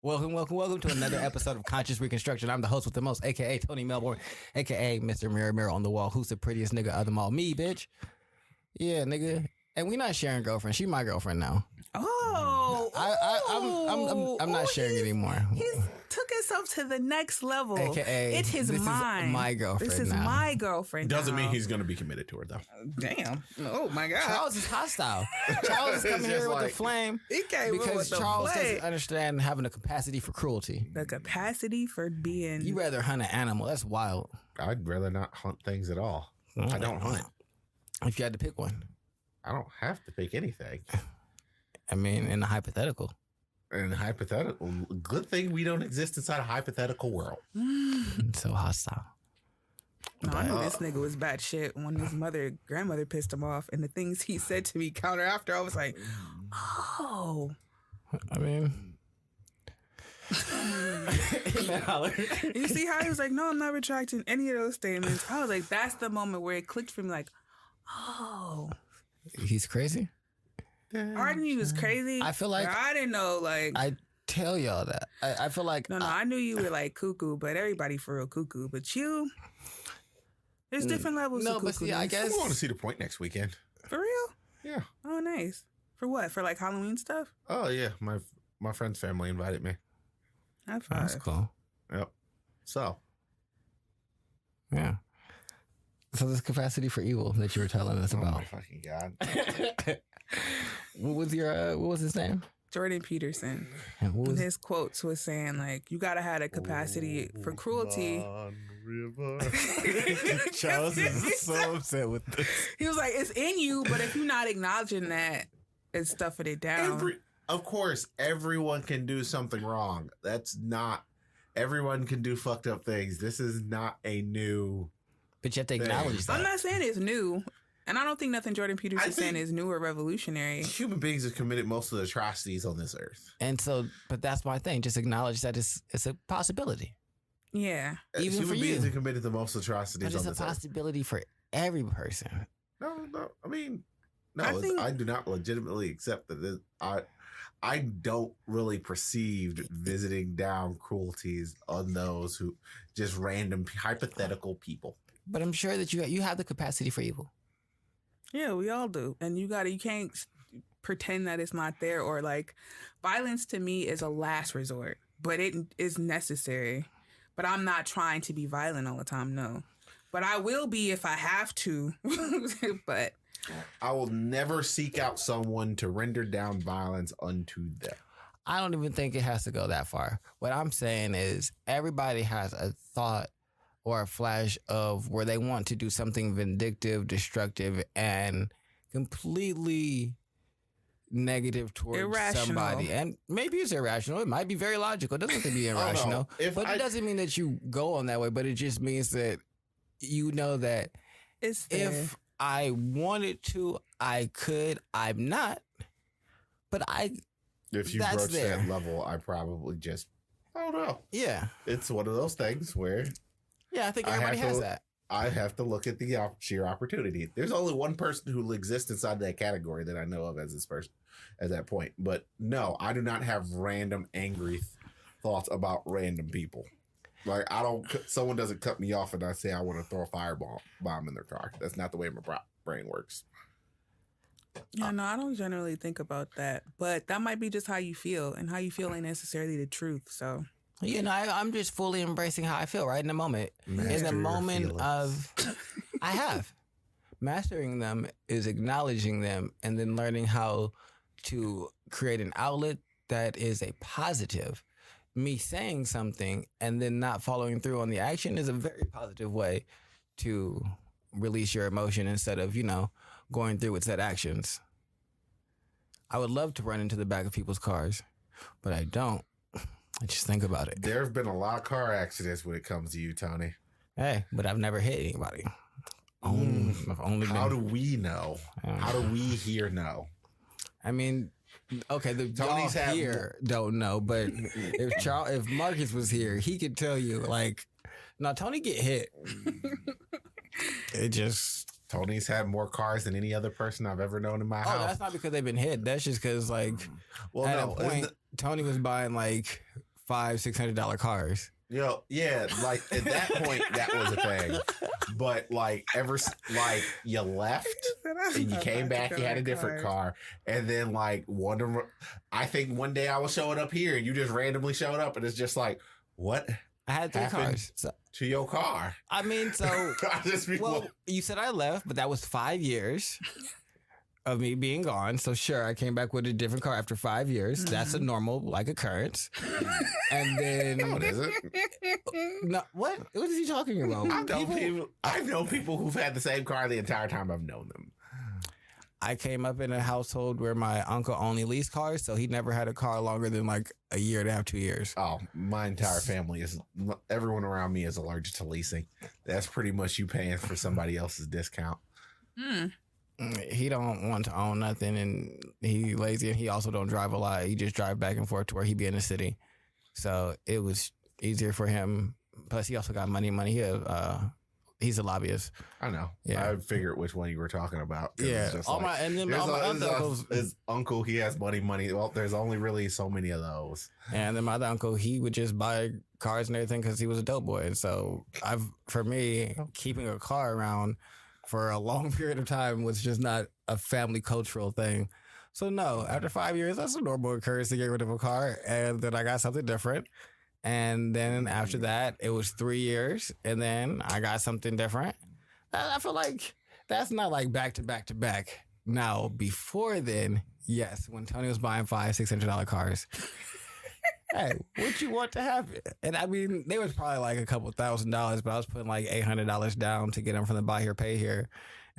Welcome to another episode of Conscious Reconstruction. I'm the host with the most, aka Tony Melbourne, aka Mr. Mirror on the Wall. Who's the prettiest nigga of them all? Me, bitch. Yeah, nigga. And we not sharing girlfriend. She my girlfriend now. I'm not sharing anymore. He's took himself to the next level. AKA, it's his mind. Is my girlfriend. This is now. my girlfriend. Doesn't mean he's going to be committed to her though. Damn. Oh my God. Charles is hostile. Charles is coming here with the flame. He came because with Charles the flame. doesn't understand having a capacity for cruelty. The capacity for being. You rather hunt an animal. That's wild. I'd rather not hunt things at all. I don't hunt. If you had to pick one. I don't have to pick anything. I mean, in the hypothetical. In the hypothetical, good thing we don't exist inside a hypothetical world. So hostile. No, I knew this nigga was bad shit when his grandmother pissed him off, and the things he said to me counter after, I was like, oh. I mean, you see how he was like, no, I'm not retracting any of those statements. I was like, that's the moment where it clicked for me, like, oh. He's crazy? I knew he was crazy. I feel like I didn't know, like, I tell y'all that. I feel like no, I knew you were like cuckoo, but everybody for real cuckoo. But you, there's different levels. No, of but see, I guess I want to see the point next weekend. For real. Yeah. Oh, nice. For what? For like Halloween stuff? Oh yeah, my friend's family invited me. High five. That's cool. Yep. So. Yeah. So this capacity for evil that you were telling us about. Oh my fucking God. What was his name? Jordan Peterson. And what was his quotes was saying like, you gotta have a capacity for cruelty. Charles is so upset with this. He was like, it's in you, but if you're not acknowledging that, it's stuffing it down. Of course, everyone can do something wrong. Everyone can do fucked up things. This is not a new. But you have to acknowledge that. I'm not saying it's new. And I don't think nothing Jordan Peterson is saying is new or revolutionary. Human beings have committed most of the atrocities on this earth. And so, but that's my thing. Just acknowledge that it's a possibility. Yeah. Even Human for beings you. have committed the most atrocities But on it's a this earth. possibility for every person. No. I mean, no, I I do not legitimately accept that. I don't really perceive visiting down cruelties on those who just random hypothetical people. But I'm sure that you have the capacity for evil. Yeah, we all do. And you can't pretend that it's not there, or like violence to me is a last resort, but it is necessary. But I'm not trying to be violent all the time, no. But I will be if I have to. But I will never seek out someone to render down violence unto them. I don't even think it has to go that far. What I'm saying is everybody has a thought or a flash of where they want to do something vindictive, destructive, and completely negative towards irrational. Somebody. And maybe it's irrational. It might be very logical. It doesn't have to be irrational. But it doesn't mean that you go on that way. But it just means that you know that it's there. If I wanted to, I could. I'm not. But If you that's broach there. that level, I probably just, I don't know. Yeah. It's one of those things where Yeah, I think everybody has that. I have to look at the sheer opportunity. There's only one person who exists inside that category that I know of as this person at that point. But no, I do not have random angry thoughts about random people. Like someone doesn't cut me off and I say I want to throw a bomb in their car. That's not the way my brain works. Yeah, no, I don't generally think about that. But that might be just how you feel, and how you feel ain't necessarily the truth. So, You know, I'm just fully embracing how I feel right in the moment. Master in the your moment feelings. of, I have. Mastering them is acknowledging them and then learning how to create an outlet that is a positive. Me saying something and then not following through on the action is a very positive way to release your emotion instead of, going through with said actions. I would love to run into the back of people's cars, but I don't. I just think about it. There have been a lot of car accidents when it comes to you, Tony. Hey, but I've never hit anybody. I've only How been. do we know? How do we here know? I mean, okay, the Tony's y'all here don't know, but if Marcus was here, he could tell you. Like, no, Tony get hit. It just. Tony's had more cars than any other person I've ever known in my Oh, house. that's not because they've been hit. That's just because, like, Well, at no, a point, Tony was buying like $500-$600 cars. Yo, yeah, like at that point, that was a thing. But like like you left and you came back, you had a different car, and then like I think one day I was showing up here, and you just randomly showed up, and it's just like, what? I had 3 happened cars. So, to your car? I mean, so I just be, well, you said I left, but that was 5 years of me being gone. So sure, I came back with a different car after 5 years. That's a normal like occurrence. And then no, it isn't. No, what? What is he talking about? I've known people who've had the same car the entire time I've known them. I came up in a household where my uncle only leased cars, so he never had a car longer than like a year and a half, 2 years. Oh, my entire family everyone around me is allergic to leasing. That's pretty much you paying for somebody else's discount. He don't want to own nothing, and he lazy, and he also don't drive a lot. He just drive back and forth to where he be in the city. So it was easier for him. Plus, he also got money. He's a lobbyist. I know. Yeah. I figured which one you were talking about. Yeah. All my other uncles. His uncle, he has money. Well, there's only really so many of those. And then my other uncle, he would just buy cars and everything because he was a dope boy. And so for me, keeping a car around for a long period of time was just not a family cultural thing. So no, after 5 years, that's a normal occurrence to get rid of a car. And then I got something different. And then after that, it was 3 years. And then I got something different. I feel like that's not like back to back to back. Now, before then, yes, when Tony was buying $500-$600 cars, hey, what you want to happen? And I mean, they was probably like a couple $1,000s, but I was putting like $800 down to get them from the buy here, pay here.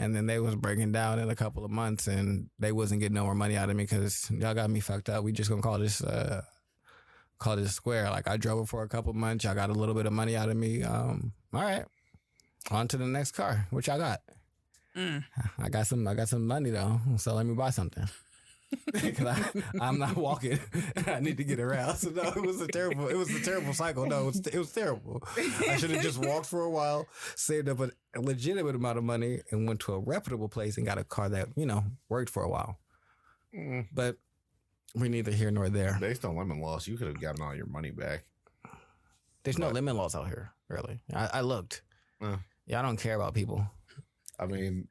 And then they was breaking down in a couple of months, and they wasn't getting no more money out of me because y'all got me fucked up. We just gonna call this square. Like I drove it for a couple months. Y'all got a little bit of money out of me. All right, on to the next car. What y'all got? I got some money though, so let me buy something. Because I'm not walking. I need to get around. So no, it was a terrible cycle. No, it was terrible. I should have just walked for a while, saved up a legitimate amount of money, and went to a reputable place and got a car that worked for a while. But we're neither here nor there. Based on lemon laws, you could have gotten all your money back. There's no lemon laws out here, really. I looked. Yeah, I don't care about people. I mean,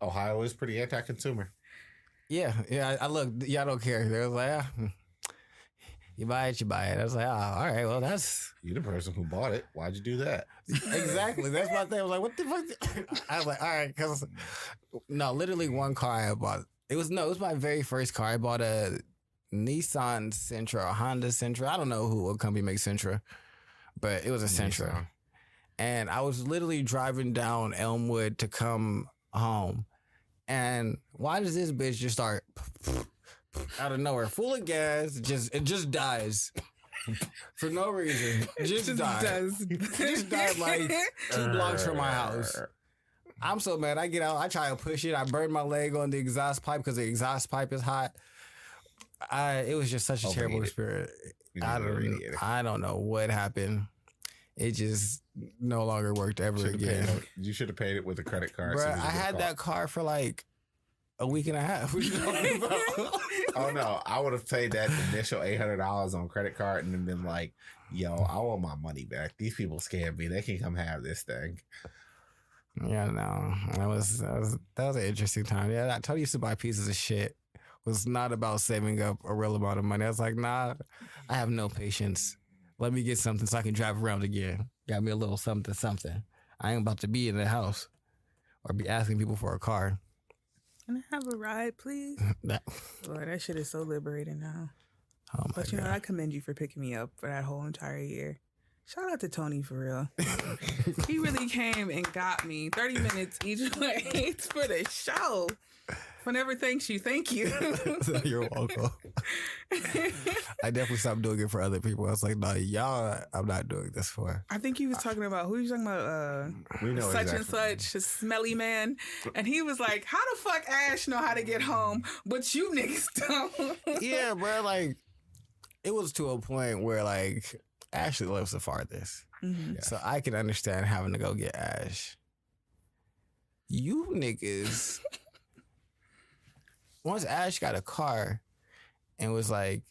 Ohio is pretty anti-consumer. Yeah. I looked. Yeah, I don't care. They was like, you buy it. I was like, all right. Well, that's you, the person who bought it. Why'd you do that? Exactly. That's my thing. I was like, what the fuck? I was like, all right, because no, literally one car I bought. It was my very first car. I bought a Nissan Sentra, a Honda Sentra. I don't know what company makes Sentra, but it was a Sentra. Nissan. And I was literally driving down Elmwood to come home. And why does this bitch just start out of nowhere, full of gas? It just dies for no reason. Just died. Just died like 2 blocks from my house. I'm so mad. I get out. I try to push it. I burn my leg on the exhaust pipe because the exhaust pipe is hot. It was just such a terrible experience. I don't know what happened. It just no longer worked ever again. You should have paid it with a credit card. Bro, I had that car for like a week and a half. What you talking about? Oh no, I would have paid that initial $800 on credit card and then been like, "Yo, I want my money back. These people scammed me. They can come have this thing." Yeah, no, that was an interesting time. Yeah, I told you to buy pieces of shit. It was not about saving up a real amount of money. I was like, nah, I have no patience. Let me get something so I can drive around again. Got me a little something. I ain't about to be in the house or be asking people for a car. Can I have a ride, please? Lord, that shit is so liberating now. Oh my but God. I commend you for picking me up for that whole entire year. Shout out to Tony for real. He really came and got me 30 minutes each way for the show. Whenever thanks you, thank you. You're welcome. I definitely stopped doing it for other people. I was like, no, y'all, I'm not doing this for. I think he was talking about, who you talking about? We know such exactly. and such, a smelly man. And he was like, how the fuck Ash know how to get home, but you niggas don't? Yeah, bro, like, it was to a point where, like, Ashley lives the farthest. Mm-hmm. So I can understand having to go get Ash. You niggas... Once Ash got a car and was like,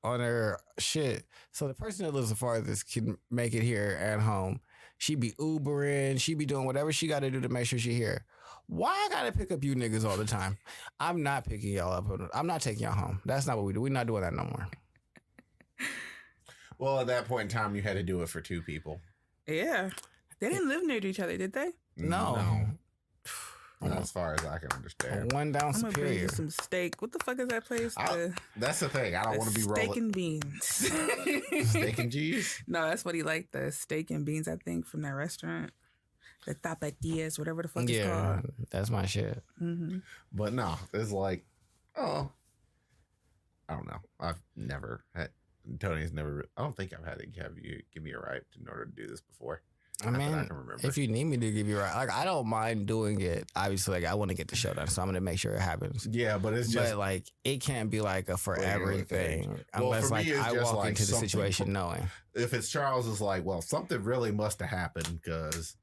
on her shit. So the person that lives the farthest can make it here at home. She be Ubering. She be doing whatever she got to do to make sure she here. Why I gotta pick up you niggas all the time? I'm not picking y'all up. I'm not taking y'all home. That's not what we do. We're not doing that no more. Well, at that point in time, you had to do it for two people. Yeah. They didn't live near each other, did they? No. Not as far as I can understand. One down I'm gonna bring Superior. you some steak. What the fuck is that place? That's the thing. I don't want to be steak rolling and beans. steak and cheese. No, that's what he liked. The steak and beans, I think, from that restaurant. The tapatías, whatever the fuck it's Yeah, called. that's my shit. Mm-hmm. But no, it's like, oh, I don't know. I've never had, Tony's never, I don't think I've had to have you give me a ride in order to do this before. I Not that mean, I can remember. if you need me to give you a ride, like I don't mind doing it. Obviously, like I want to get the show done, so I'm gonna make sure it happens. Yeah, but it's just, But like, it can't be like a forever Regular thing. thing Well, unless for me, like it's I just walk like into the something situation knowing. if it's Charles, is like, well, something really must have happened because,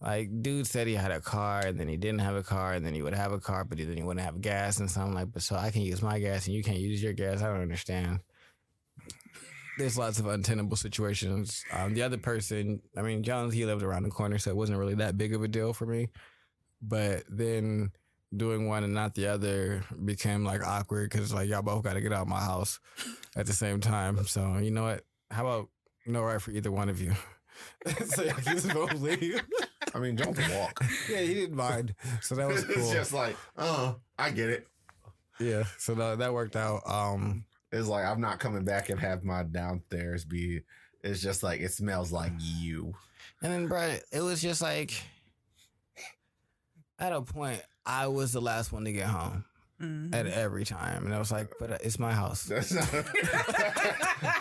Like, dude said he had a car, and then he didn't have a car, and then he would have a car, but then he wouldn't have gas, and so I'm like, but so I can use my gas, and you can't use your gas. I don't understand. There's lots of untenable situations. The other person, I mean, Jones, he lived around the corner, so it wasn't really that big of a deal for me. But then doing one and not the other became like awkward because like y'all both got to get out of my house at the same time. So you know what? How about no ride for either one of you? So y'all can just both leave. I mean, Jones walk. Yeah, he didn't mind. So that was cool. It's just like, I get it. Yeah, so that worked out. It's like, I'm not coming back and have my downstairs be, it's just like, it smells like you. And then, bro, it was just like, at a point, I was the last one to get home at every time. And I was like, but it's my house. That's not,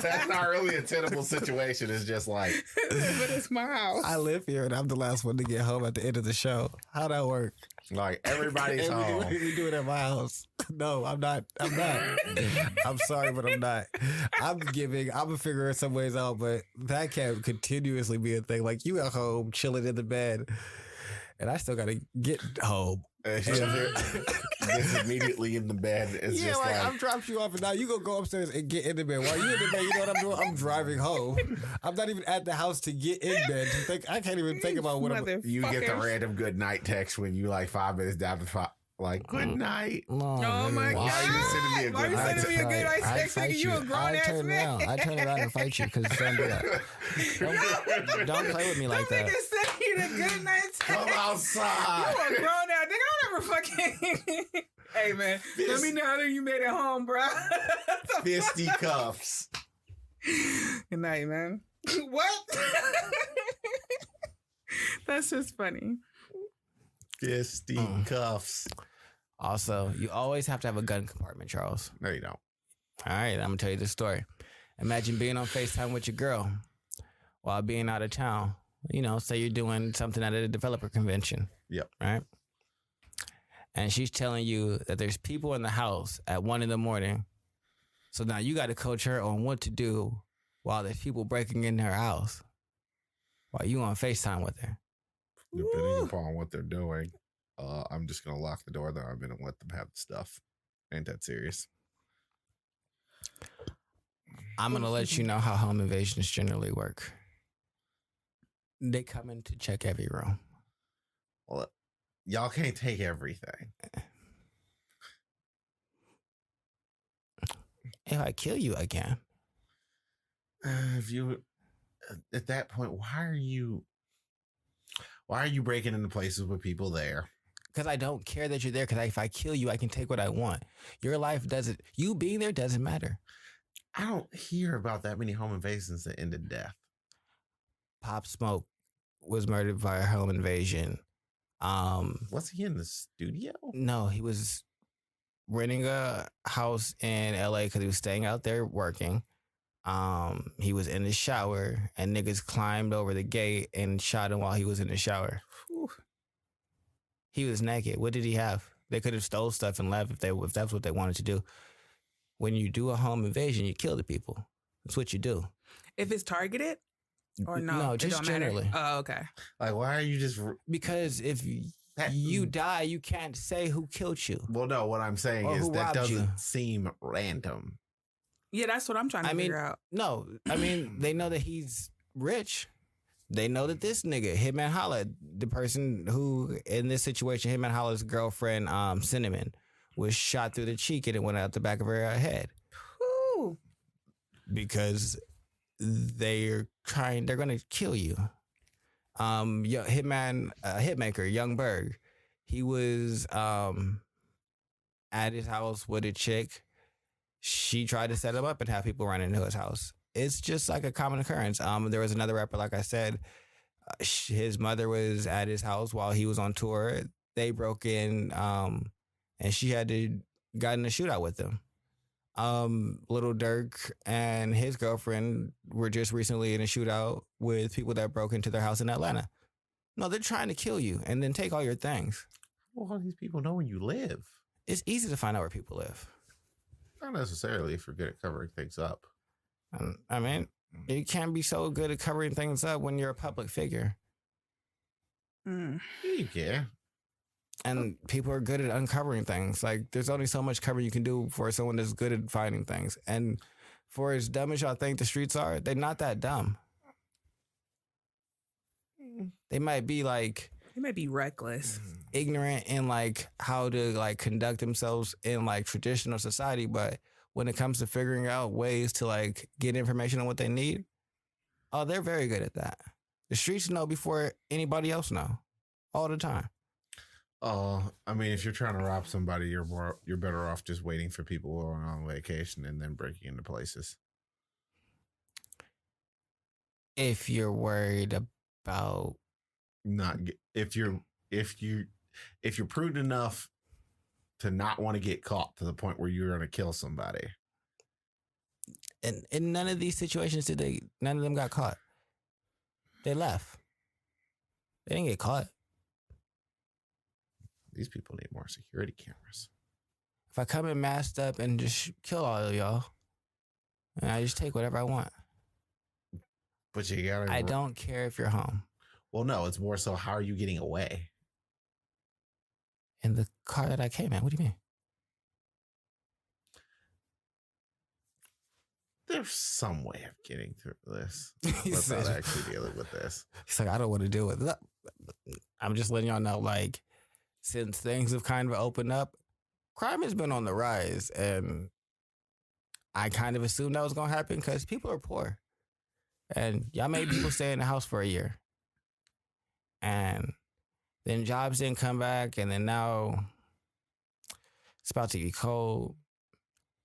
that's not really a tenable situation. It's just like, But it's my house. I live here and I'm the last one to get home at the end of the show. How'd that work? like everybody's And home. we do it at my house. No, I'm not. I'm sorry, but I'm not. I'm gonna figure some ways out, but that can't continuously be a thing. Like you at home chilling in the bed and I still gotta get home. And she's just immediately in the bed. It's Yeah, just like like, I'm dropped you off and now you gonna go upstairs and get in the bed. While you in the bed, you know what I'm doing? I'm driving home. I'm not even at the house to get in bed. I can't even think about what I'm. you get the Motherfuckers. random good night text when you like 5 minutes down the clock. Like, good night. No, Oh my nigga. God. Why are you sending me a Why good you night sending me a good night I'd text, fight nigga? You a grown I'd ass turn man. around. I turn around and fight you because don't do that. Don't play with me like That that. nigga sent you the good night text. Come outside. You a grown ass nigga. I never fucking. Hey man, let me know how you made it home, bro. Fisty cuffs. Good night, man. What? That's just funny. Fisty cuffs. Also, you always have to have a gun compartment, Charles. No, you don't. All right, I'm gonna tell you this story. Imagine being on FaceTime with your girl while being out of town. You know, say you're doing something at a developer convention. Yep. Right? And she's telling you that there's people in the house at 1 a.m. So now you got to coach her on what to do while there's people breaking in her house while you on FaceTime with her. Depending upon what they're doing, I'm just going to lock the door that I'm in and let them have the stuff. Ain't that serious? I'm going to let you know how home invasions generally work. They come in to check every room. Well, y'all can't take everything. If I kill you, I can. If you, at that point, why are you breaking into places with people there? Because I don't care that you're there. Because if I kill you, I can take what I want. Your life doesn't. You being there doesn't matter. I don't hear about that many home invasions that end in death. Pop Smoke was murdered by a home invasion. Was he in the studio? No, he was renting a house in LA because he was staying out there working. He was in the shower and niggas climbed over the gate and shot him while he was in the shower. Whew. He was naked. What did he have? They could have stole stuff and left if that's what they wanted to do. When you do a home invasion, you kill the people. That's what you do. If it's targeted or no? No, It just don't matter? generally. Oh, okay. Like, why are you just... Because if you die, you can't say who killed you. Well, no, what I'm saying Or is who that robbed doesn't you. seem random. Yeah, that's what I'm trying to figure out. No, I mean, they know that he's rich. They know that this nigga, Hitman Holla, the person who, in this situation, Hitman Holla's girlfriend, Cinnamon, was shot through the cheek and it went out the back of her head. Ooh. Because they're going to kill you. Hitmaker, Young Berg, he was at his house with a chick. She tried to set him up and have people run into his house. It's just like a common occurrence. There was another rapper, like I said, his mother was at his house while he was on tour. They broke in, and she got in a shootout with them. Little Durk and his girlfriend were just recently in a shootout with people that broke into their house in Atlanta. No, they're trying to kill you and then take all your things. Well, all these people know where you live. It's easy to find out where people live. Not necessarily if you're good at covering things up. I mean, you can't be so good at covering things up when you're a public figure. Mm. Yeah, you can. And people are good at uncovering things. Like, there's only so much cover you can do for someone that's good at finding things. And for as dumb as y'all think the streets are, they're not that dumb. They might be like... They might be reckless. Ignorant in like how to like conduct themselves in like traditional society, but when it comes to figuring out ways to like get information on what they need, oh, they're very good at that. The streets know before anybody else know, all the time. I mean, if you're trying to rob somebody, you're better off just waiting for people who are on vacation and then breaking into places. If you're worried about if you're prudent enough to not want to get caught to the point where you're going to kill somebody. And in none of these situations none of them got caught. They left. They didn't get caught. These people need more security cameras. If I come in masked up and just kill all of y'all, and I just take whatever I want. But you gotta... I don't care if you're home. Well, no, it's more so how are you getting away? In the car that I came in. What do you mean? There's some way of getting through this without actually dealing with this. He's like, I don't want to deal with it. I'm just letting y'all know, like, since things have kind of opened up, crime has been on the rise. And I kind of assumed that was going to happen because people are poor. And y'all made people stay in the house for a year. And then jobs didn't come back, and then now it's about to get cold.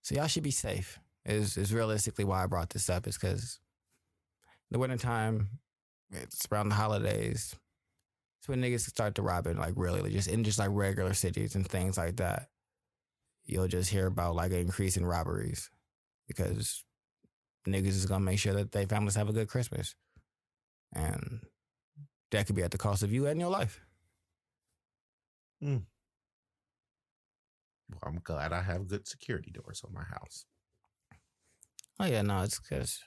So y'all should be safe. Is realistically why I brought this up, is because the wintertime, it's around the holidays. It's when niggas start to robbing, like really, just in just like regular cities and things like that. You'll just hear about like an increase in robberies because niggas is gonna make sure that their families have a good Christmas. And that could be at the cost of you and your life. Well, I'm glad I have good security doors on my house. Oh yeah, no, it's because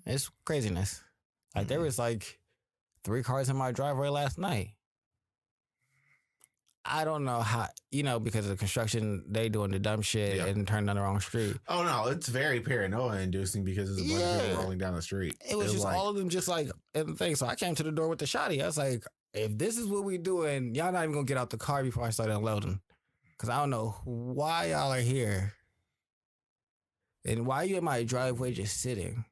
it's craziness. Like there was like 3 cars in my driveway last night. I don't know how, because of the construction, they doing the dumb shit and turning down the wrong street. Oh no, it's very paranoia inducing because there's a bunch of people rolling down the street. It was just like, all of them just like in the thing. So I came to the door with the shotty. I was like, if this is what we doing, y'all not even gonna get out the car before I start unloading. Cause I don't know why y'all are here. And why you in my driveway just sitting?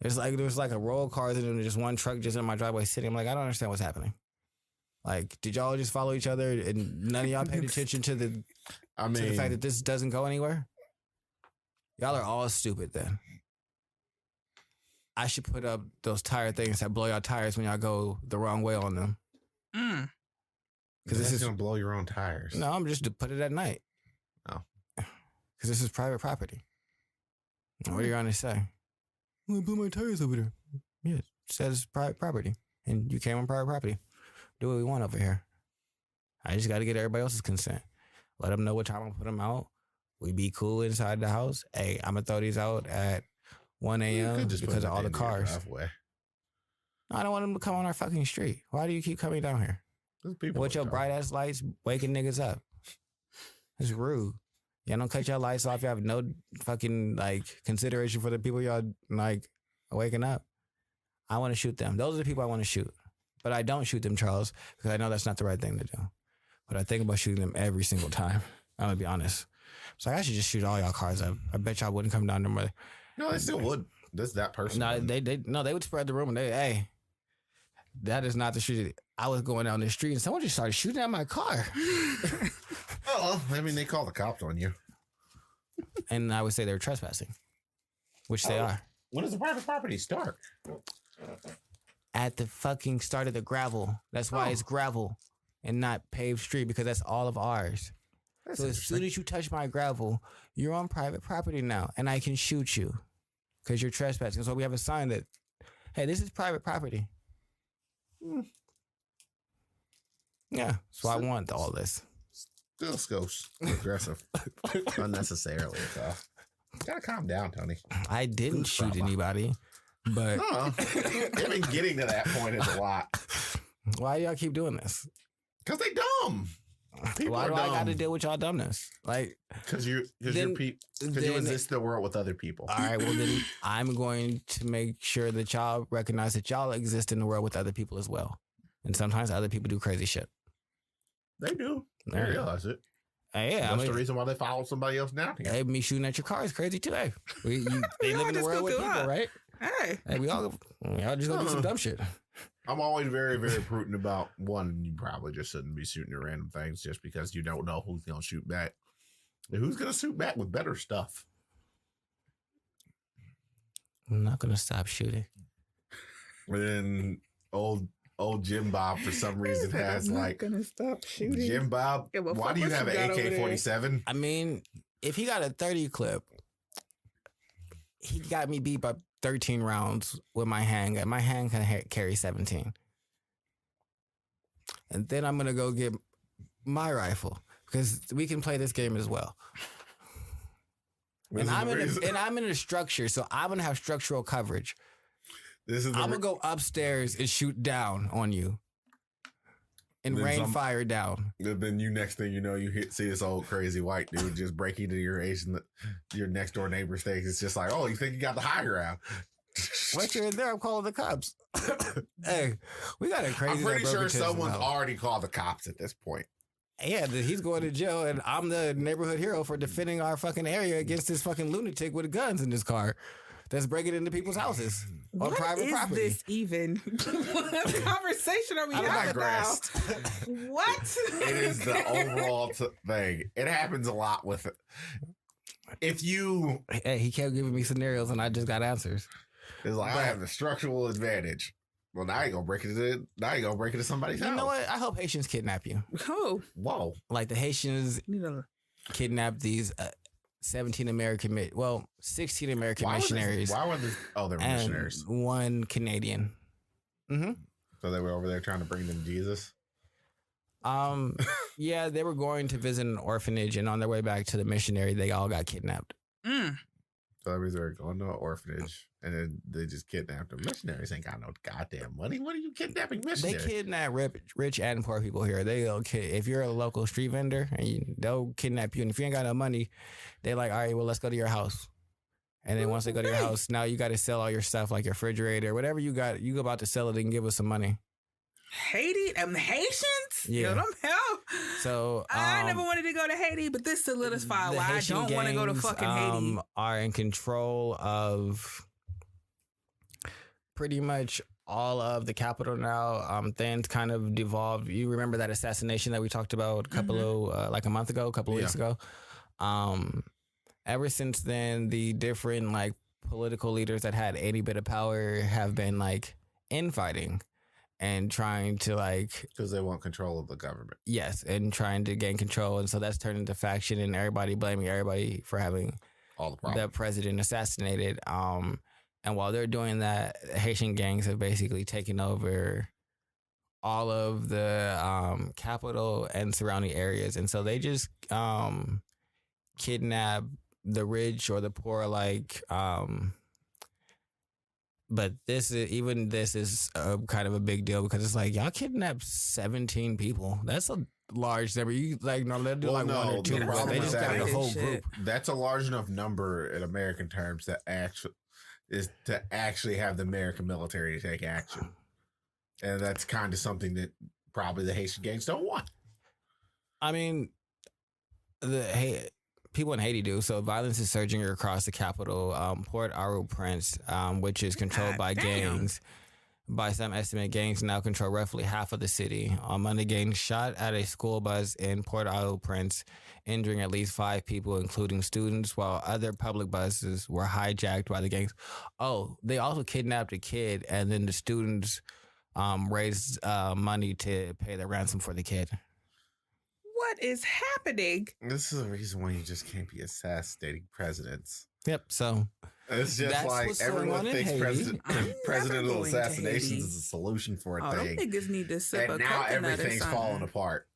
There's like a row of cars and then just one truck just in my driveway sitting. I'm like, I don't understand what's happening. Like, did y'all just follow each other and none of y'all paid attention to the fact that this doesn't go anywhere? Y'all are all stupid then. I should put up those tire things that blow y'all tires when y'all go the wrong way on them. Because this is going to blow your own tires. No, I'm just to put it at night. Oh. Because this is private property. What are you going to say? I'm going to blew my tires over there. Yeah, it says private property. And you came on private property. Do what we want over here. I just got to get everybody else's consent. Let them know what time I'm put them out. We be cool inside the house. Hey, I'm going to throw these out at 1 a.m. because of all the cars. No, I don't want them to come on our fucking street. Why do you keep coming down here? With your bright ass lights waking niggas up. It's rude. Y'all don't cut your lights off. You have no fucking like consideration for the people y'all like waking up. I want to shoot them. Those are the people I want to shoot. But I don't shoot them, Charles, because I know that's not the right thing to do. But I think about shooting them every single time. I'm gonna be honest. So I should just shoot all y'all cars up. I bet y'all wouldn't come down there. No, they still would. That's that person. No, they would spread the rumor. Hey, that is not the street. I was going down the street and someone just started shooting at my car. Oh, I mean, they call the cops on you. And I would say they were trespassing, which they are. When does the private property start? At the fucking start of the gravel. That's why it's gravel and not paved street, because that's all of ours. So as soon as you touch my gravel, you're on private property now, and I can shoot you because you're trespassing. So we have a sign that, hey, this is private property. Yeah, so I want all this. Still goes aggressive. Unnecessarily, so. Gotta calm down, Tony. I didn't shoot anybody, but... No, even getting to that point is a lot. Why y'all keep doing this? Because they dumb. People Why are do dumb. I got to deal with y'all dumbness? Like, because you exist in the world with other people. All right, well then I'm going to make sure that y'all recognize that y'all exist in the world with other people as well. And sometimes other people do crazy shit. They do. They There you realize it. Yeah, That's the reason why they follow somebody else down here. Hey, me shooting at your car is crazy too. Hey, they live in the world with people, right? Hey, y'all just gonna do some dumb shit. I'm always very, very prudent about one. You probably just shouldn't be shooting at random things just because you don't know who's gonna shoot back. And who's gonna shoot back with better stuff? I'm not gonna stop shooting. And then old Jim Bob for some reason has I'm not like gonna stop shooting. Jim Bob. Yeah, well, why fuck do you what have you an got over there. AK-47? I mean, if he got a 30 clip, he got me beat by 13 rounds with my handgun. My hand can carry 17. And then I'm gonna go get my rifle because we can play this game as well. And I'm in a structure, so I'm gonna have structural coverage. I'm gonna go upstairs and shoot down on you and rain fire down. Then you next thing you know, see this old crazy white dude just break into your next door neighbor's things. It's just like, oh, you think you got the high ground? Once you're in there, I'm calling the cops. Hey, we got a crazy. I'm pretty sure someone's already called the cops at this point. Yeah, he's going to jail, and I'm the neighborhood hero for defending our fucking area against this fucking lunatic with guns in his car that's breaking into people's houses on private property. What is this even? What conversation are we having now? What? It is the overall thing. It happens a lot with it. If you... Hey, he kept giving me scenarios, and I just got answers. It's like, I have the structural advantage. Well, now you gonna break it into somebody's house. You know what? I hope Haitians kidnap you. Oh, whoa! Like the Haitians kidnapped these 16 American missionaries. Why were they? Oh, they were missionaries. One Canadian. Mm-hmm. So they were over there trying to bring them Jesus. Yeah, they were going to visit an orphanage, and on their way back to the missionary, they all got kidnapped. So that means they were going to an orphanage, and then they just kidnapped them. Missionaries ain't got no goddamn money. What are you kidnapping missionaries? They kidnap rich and poor people here. If you're a local street vendor, and they'll kidnap you, and if you ain't got no money, they're like, all right, well, let's go to your house. And then once they go to your house, now you got to sell all your stuff, like your refrigerator, whatever you got. You go about to sell it and give us some money. Haiti and the Haitians? Yeah. Yo, them help. So I never wanted to go to Haiti, but this solidified why I don't want to go to fucking Haiti. Are in control of pretty much all of the capital now. Things kind of devolved. You remember that assassination that we talked about a couple of a month ago, a couple of weeks ago. Ever since then, the different like political leaders that had any bit of power have been like infighting and trying to like... Because they want control of the government. Yes, and trying to gain control. And so that's turned into faction and everybody blaming everybody for having all the president assassinated. And while they're doing that, Haitian gangs have basically taken over all of the capital and surrounding areas. And so they just kidnap the rich or the poor, like... But this is kind of a big deal because it's like y'all kidnapped 17 people. That's a large number. You like normally they do Well, like one no, or two, the but problem they is just that got the is whole shit. group. That's a large enough number in American terms that actually have the American military to take action. And that's kind of something that probably the Haitian gangs don't want. I mean, people in Haiti do. So violence is surging across the capital, Port-au-Prince, which is controlled God by damn. gangs. By some estimate, gangs now control roughly half of the city. Monday, gangs shot at a school bus in Port-au-Prince, injuring at least 5 people, including students, while other public buses were hijacked by the gangs. Oh, they also kidnapped a kid, and then the students raised money to pay the ransom for the kid. What is happening? This is the reason why you just can't be assassinating presidents. Yep. So It's just That's like what's going everyone on in thinks Haiti. I'm presidential never going to assassinations Haiti. is a solution for a Oh, them thing. niggas need to sip a And now coconut or everything's something. falling apart.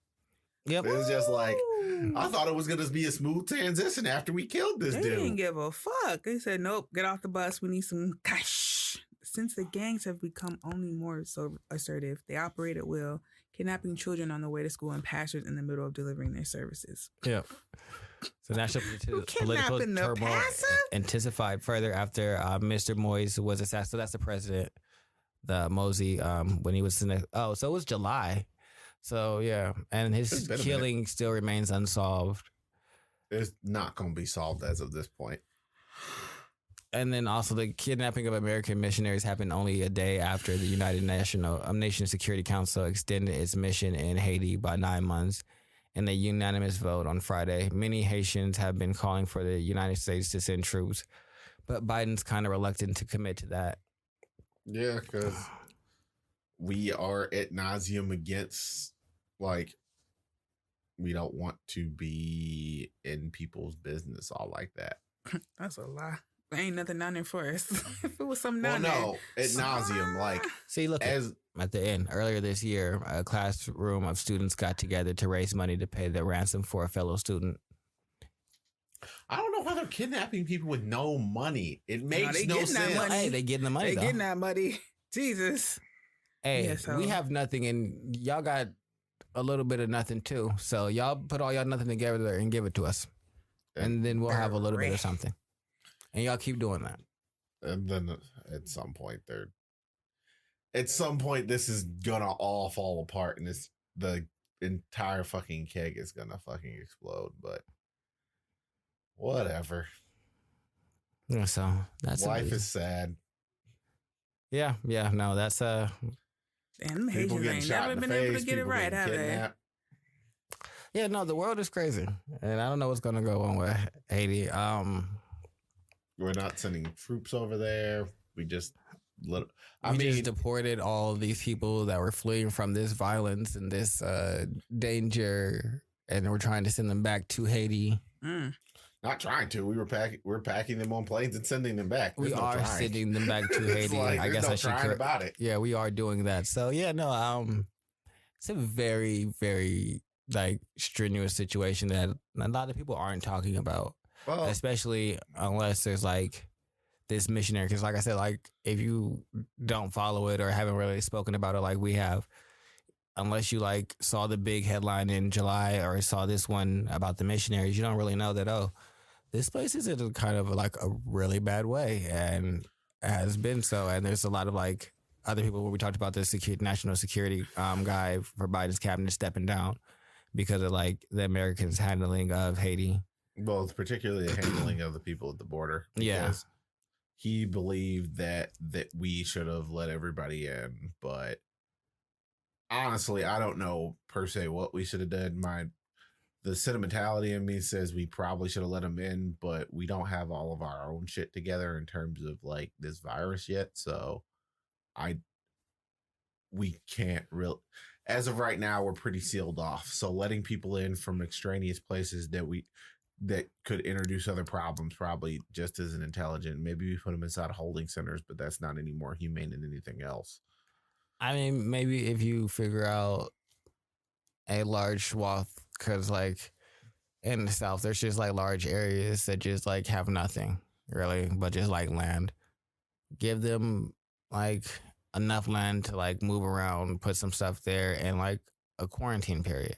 yep. It was just like, Ooh. I thought it was going to be a smooth transition after we killed this They didn't dude. give a fuck. They said, nope, get off the bus. We need some cash. Since the gangs have become only more so assertive, they operate at will, kidnapping children on the way to school and pastors in the middle of delivering their services. Yep. So national political kidnapping the turmoil pastor? intensified further after Mr. Moise was assassinated. So that's the president, the Mosey, when he was in the, so it was July. So yeah, and It's his been a killing still remains unsolved. It's not going to be solved as of this point. And then also the kidnapping of American missionaries happened only a day after the United Nations Security Council extended its mission in Haiti by 9 months in a unanimous vote on Friday. Many Haitians have been calling for the United States to send troops, but Biden's kind of reluctant to commit to that. Yeah, because we are at nauseum against, like, we don't want to be in people's business all like that. That's a lie. There ain't nothing down there for us. If it was something Well, down there. no, at nauseum, like, See, look, as at the end, earlier this year, a classroom of students got together to raise money to pay the ransom for a fellow student. I don't know why they're kidnapping people with no money. It makes they no getting that sense. money. Hey, they getting the money, They though. getting that money. Jesus. Hey, Yeah, so- we have nothing, and y'all got a little bit of nothing too. So y'all put all y'all nothing together and give it to us, and then we'll have a little bit of something. And y'all keep doing that. And then at some point, this is gonna all fall apart, and the entire fucking keg is gonna fucking explode. But whatever. Yeah, so that's Life is sad. yeah. No, that's Damn, them People Haitians getting ain't shot never in the been face. able to get it people right, getting have they? kidnapped. yeah. No, the world is crazy, and I don't know what's gonna go on with Haiti. We're not sending troops over there. We just let. We just deported all these people that were fleeing from this violence and this danger, and we're trying to send them back to Haiti. Mm. not trying to. We're packing them on planes and sending them back. We There's no are trying. sending them back to It's Haiti. like, I there's guess no I should trying correct. about it. Yeah, we are doing that. So yeah, no, it's a very, very like strenuous situation that a lot of people aren't talking about, Well, especially unless there's like this missionary. Because like I said, like if you don't follow it or haven't really spoken about it like we have, unless you like saw the big headline in July or saw this one about the missionaries, you don't really know that, this place is in a kind of like a really bad way and has been so. And there's a lot of like other people where we talked about the national security guy for Biden's cabinet stepping down because of like the Americans' handling of Haiti. well, it's particularly the handling of the people at the border. Yeah. because he believed that we should have let everybody in, but honestly, I don't know per se what we should have done. The sentimentality in me says we probably should have let them in, but we don't have all of our own shit together in terms of like this virus yet. So we can't really, as of right now, we're pretty sealed off. So letting people in from extraneous places that could introduce other problems probably just isn't intelligent. Maybe we put them inside holding centers, but that's not any more humane than anything else. I mean, maybe if you figure out a large swath, because like in the South, there's just like large areas that just like have nothing really, but just like land. Give them like enough land to like move around, put some stuff there, and like a quarantine period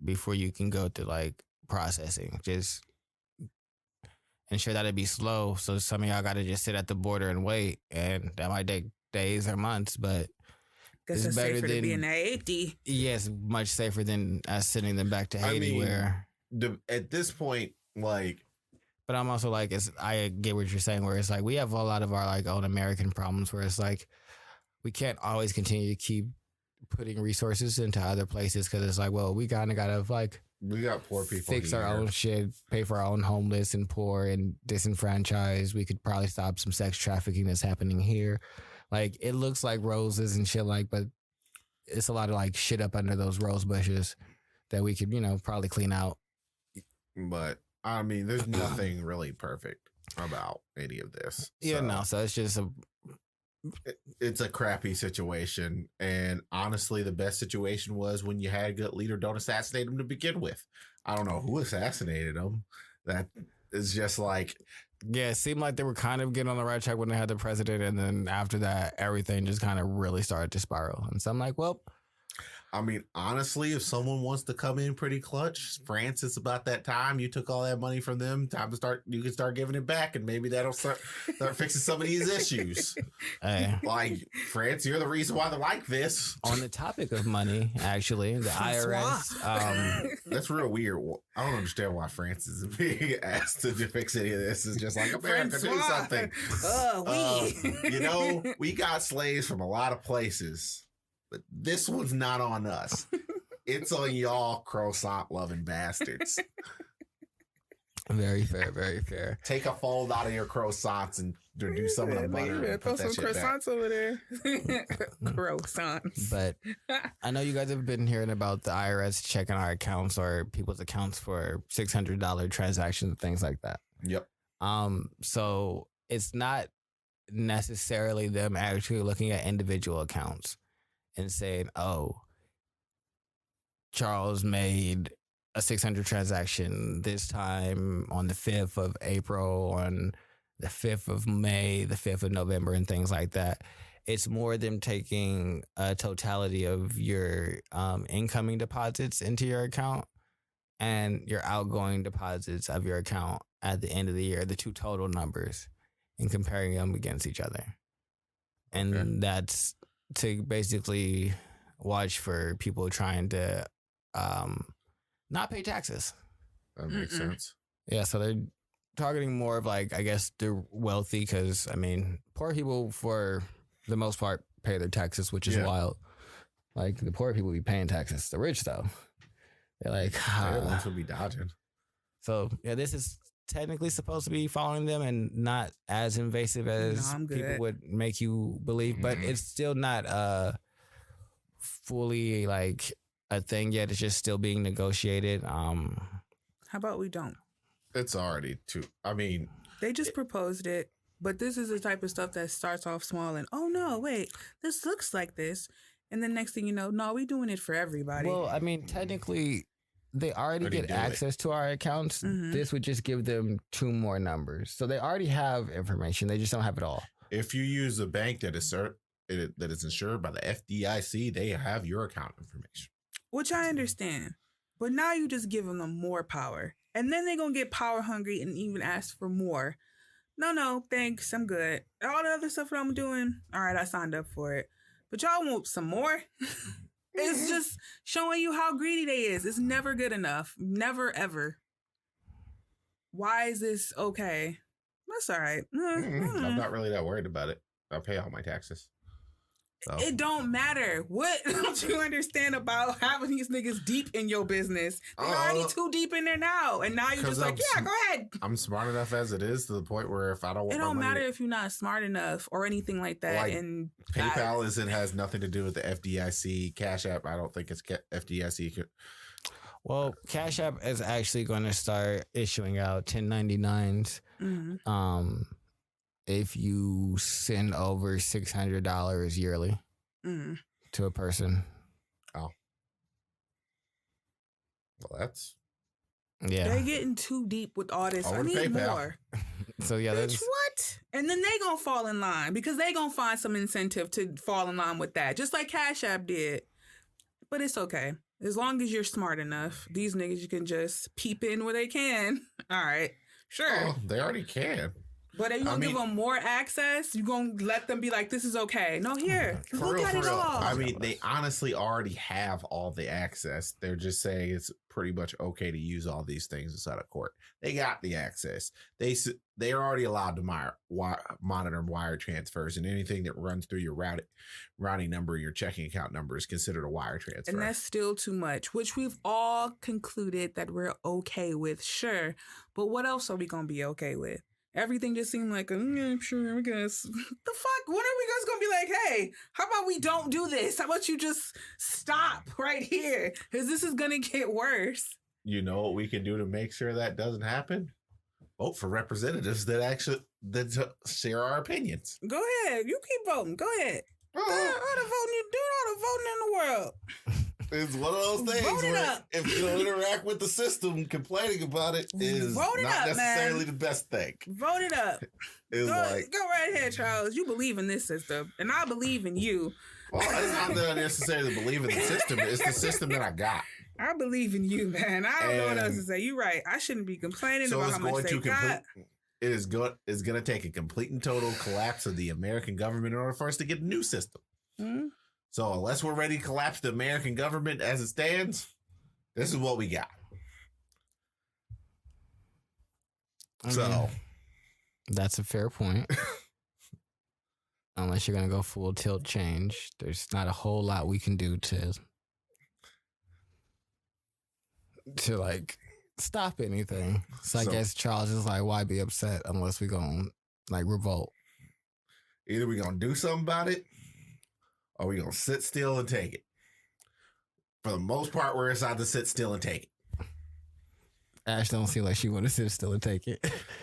before you can go to like processing. Just ensure that it'd be slow. So some of y'all got to just sit at the border and wait, and that might take days or months, but Guess it's it's better safer to be than- in Haiti. yes, much safer than us sending them back to I Haiti. mean, Where, At this point, like, but I'm also like, I get what you're saying. Where it's like we have a lot of our like own American problems. Where it's like we can't always continue to keep putting resources into other places because it's like, well, we kind of gotta like we got poor people fix here. our own shit, pay for our own homeless and poor and disenfranchised. We could probably stop some sex trafficking that's happening here. Like it looks like roses and shit, like, but it's a lot of like shit up under those rose bushes that we could, probably clean out. But I mean, there's nothing really perfect about any of this. Yeah, So no. So it's just it's a crappy situation. And honestly, the best situation was when you had a good leader, don't assassinate him to begin with. I don't know who assassinated him. That is just like, yeah, it seemed like they were kind of getting on the right track when they had the president, and then after that, everything just kind of really started to spiral. And so I'm like, well, I mean, honestly, if someone wants to come in pretty clutch, France, it's about that time. You took all that money from them. Time to start. You can start giving it back, and maybe that'll start fixing some of these issues. hey. Like, France, you're the reason why they're like this. On the topic of money, actually, the IRS. That's real weird. I don't understand why France is being asked to fix any of this. It's just like, America, do something. We got slaves from a lot of places, but this one's not on us. It's on y'all croissant loving bastards. Very fair, very fair. Take a fold out of your croissants and do some of the butter. And Throw put some that shit back. croissants over there. Croissants. But I know you guys have been hearing about the IRS checking our accounts or people's accounts for $600 transactions and things like that. Yep. So it's not necessarily them actually looking at individual accounts and saying, oh, Charles made a 600 transaction this time on the 5th of April, on the 5th of May, the 5th of November, and things like that. It's more them taking a totality of your incoming deposits into your account and your outgoing deposits of your account at the end of the year, the two total numbers, and comparing them against each other. And that's to basically watch for people trying to not pay taxes. That makes sense. Yeah, so they're targeting more of like, I guess, the wealthy because, I mean, poor people for the most part pay their taxes, which is wild. Like the poor people be paying taxes. The rich though, they're like, They're the ones who be dodging. So yeah, this is technically supposed to be following them and not as invasive as people would make you believe, but it's still not fully like a thing yet. It's just still being negotiated. How about we don't? It's already too. I mean, they just proposed it, but this is the type of stuff that starts off small and oh no, wait, this looks like this, and then next thing you know, no, we doing it for everybody. Well, I mean, technically, they already get access to our accounts. This would just give them two more numbers, so they already have information. They just don't have it all. If you use a bank that is insured by the FDIC, they have your account information. Which I understand. But now you just giving them more power. And then they're going to get power hungry and even ask for more. No, thanks. I'm good. All the other stuff that I'm doing, all right, I signed up for it. But y'all want some more? It's just showing you how greedy they is. It's never good enough. Never, ever. Why is this okay? That's all right. I'm not really that worried about it. I pay all my taxes. So. It don't matter. What don't you understand about having these niggas deep in your business? They're already too deep in there now. And now you're just like, yeah, go ahead. I'm smart enough as it is to the point where if I don't want it don't matter if you're not smart enough or anything like that. Like, and PayPal has nothing to do with the FDIC. Cash App, I don't think it's FDIC. Well, Cash App is actually going to start issuing out 1099s. If you send over $600 yearly to a person. Oh. Well, that's... Yeah. They're getting too deep with all this. I need PayPal. more. So, yeah. Bitch, what? And then they gonna fall in line because they gonna find some incentive to fall in line with that, just like Cash App did. But it's okay. As long as you're smart enough, these niggas, you can just peep in where they can. All right. Sure. Oh, they already can. But are you going to give them more access? You going to let them be like, this is okay? No, here. Look at it all. I mean, they honestly already have all the access. They're just saying it's pretty much okay to use all these things inside of court. They got the access. They're already allowed to monitor wire transfers, and anything that runs through your routing number, your checking account number is considered a wire transfer. And that's still too much, which we've all concluded that we're okay with. Sure. But what else are we going to be okay with? Everything just seemed like, I'm sure, I guess. The fuck? When are we just going to be like, hey, how about we don't do this? How about you just stop right here? Because this is going to get worse. You know what we can do to make sure that doesn't happen? Vote for representatives that share our opinions. Go ahead. You keep voting. Go ahead. Do all the voting you do, all the voting in the world. It's one of those things where if you don't interact with the system, complaining about it is not necessarily the best thing. Vote it up. Go right ahead, Charles. You believe in this system, and I believe in you. Well, it's not that I necessarily believe in the system. It's the system that I got. I believe in you, man. I don't know what else to say. You're right. I shouldn't be complaining about how much they got. It is going to take a complete and total collapse of the American government in order for us to get a new system. Mm-hmm. So unless we're ready to collapse the American government as it stands, this is what we got. So that's a fair point. Unless you're going to go full tilt change, there's not a whole lot we can do to like stop anything. So I guess Charles is like, why be upset unless we gonna like revolt? Either we gonna do something about it, or we gonna sit still and take it. For the most part, we're inside to sit still and take it. Ash don't seem like she want to sit still and take it.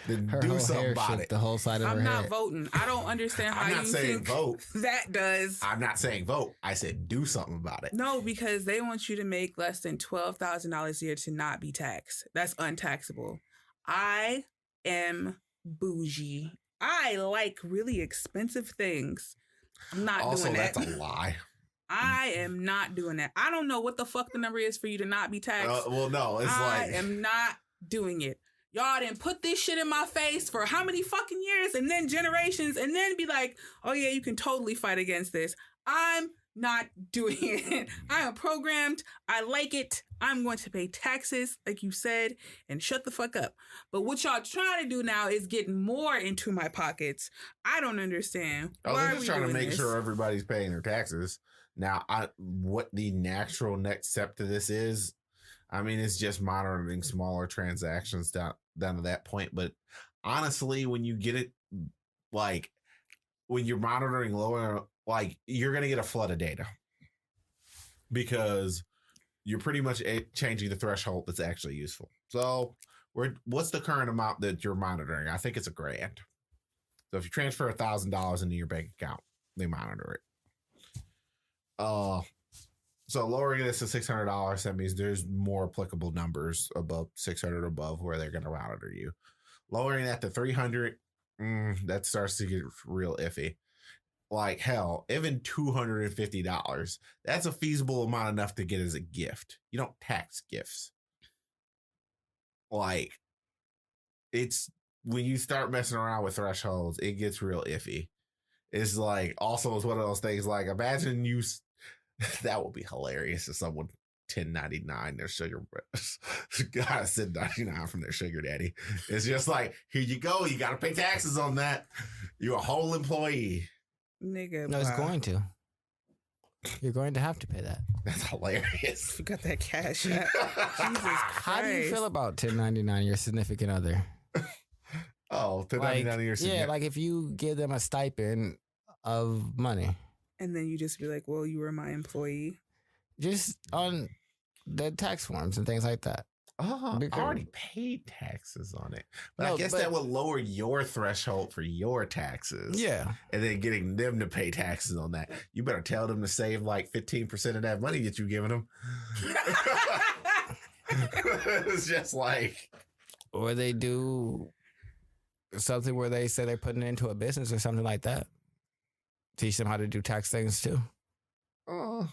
Then her do something about it. The whole side of her head. I'm not voting. I don't understand how you think vote. That does. I'm not saying vote. I said do something about it. No, because they want you to make less than $12,000 a year to not be taxed. That's untaxable. I am bougie. I like really expensive things. I'm not doing that. Also, that's a lie. I am not doing that. I don't know what the fuck the number is for you to not be taxed. I am not doing it. Y'all didn't put this shit in my face for how many fucking years and then generations and then be like, oh yeah, you can totally fight against this. I'm not doing it. I am programmed. I like it. I'm going to pay taxes, like you said, and shut the fuck up. But what y'all trying to do now is get more into my pockets. I don't understand. They're just trying to make sure everybody's paying their taxes. Now, what the natural next step to this is, I mean, it's just monitoring smaller transactions down to that point. But honestly, when you get it, like when you're monitoring lower, like you're going to get a flood of data because you're pretty much changing the threshold that's actually useful. So what's the current amount that you're monitoring? I think it's $1,000. So if you transfer $1,000 into your bank account, they monitor it. So lowering this to $600, that means there's more applicable numbers above 600 above where they're going to monitor you. Lowering that to 300, that starts to get real iffy. Like hell, even $250, that's a feasible amount enough to get as a gift. You don't tax gifts. Like it's when you start messing around with thresholds, it gets real iffy. It's like also it's one of those things like imagine you that would be hilarious if someone 1099 their sugar got send 99 from their sugar daddy. It's just like here you go, you got to pay taxes on that. You're a whole employee. Nigga, no, it's going to. You're going to have to pay that. That's hilarious. Forgot that cash. Jesus Christ. How do you feel about 1099 your significant other? Oh, 1099 your significant. Yeah, like if you give them a stipend of money. And then you just be like, well, you were my employee. Just on the tax forms and things like that. Oh, I already paid taxes on it. But I guess that would lower your threshold for your taxes. Yeah. And then getting them to pay taxes on that. You better tell them to save like 15% of that money that you're giving them. It's just like. Or they do something where they say they're putting it into a business or something like that. Teach them how to do tax things too. Oh,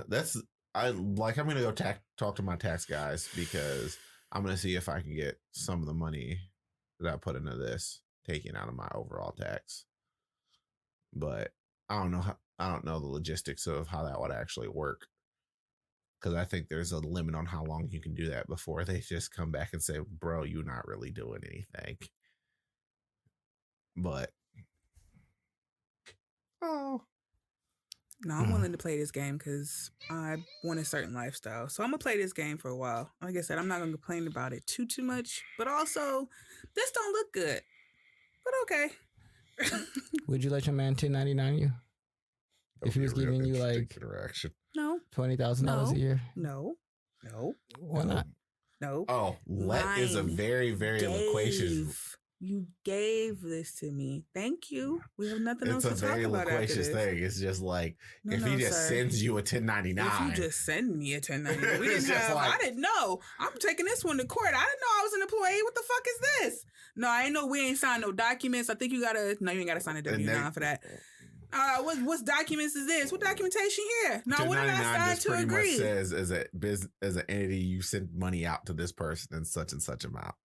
that's I'm gonna go talk to my tax guys because I'm gonna see if I can get some of the money that I put into this taken out of my overall tax. But I don't know the logistics of how that would actually work. Because I think there's a limit on how long you can do that before they just come back and say, bro, you're not really doing anything. But, no, I'm willing to play this game because I want a certain lifestyle. So I'm going to play this game for a while. Like I said, I'm not going to complain about it too much. But also, this don't look good. But okay. Would you let your man 1099 you? If he was giving you like interaction. No. $20,000 a year? No. Why not? No. Oh, let is a very, very loquacious. You gave this to me. Thank you. We have nothing else It's to a talk very about after loquacious this. thing. It's just like No, if he just sir. sends you a 1099. If you just send me a 1099, we It's didn't just have. like- I didn't know. I'm taking this one to court. I didn't know I was an employee. What the fuck is this? No, I ain't know. We ain't signed no documents. I think you gotta. No, you ain't gotta sign a W-9 for that. What documents is this? What documentation here? No, what did I 1099 sign just to pretty agree? much says as an entity you send money out to this person in such and such amount.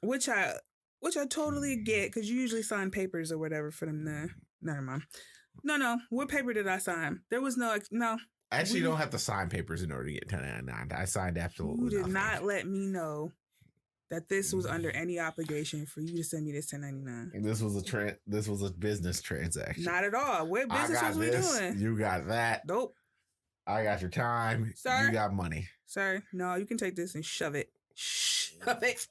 Which I totally get because you usually sign papers or whatever for them to. Never mind. No. What paper did I sign? There was no. Actually, you don't have to sign papers in order to get 1099. I signed absolutely You did nothing. not let me know that this was under any obligation for you to send me this 1099. This was a business transaction. Not at all. What I business got was we this. doing? You got that. Nope. I got your time. Sir? You got money. Sir, no, you can take this and shove it. Shove it.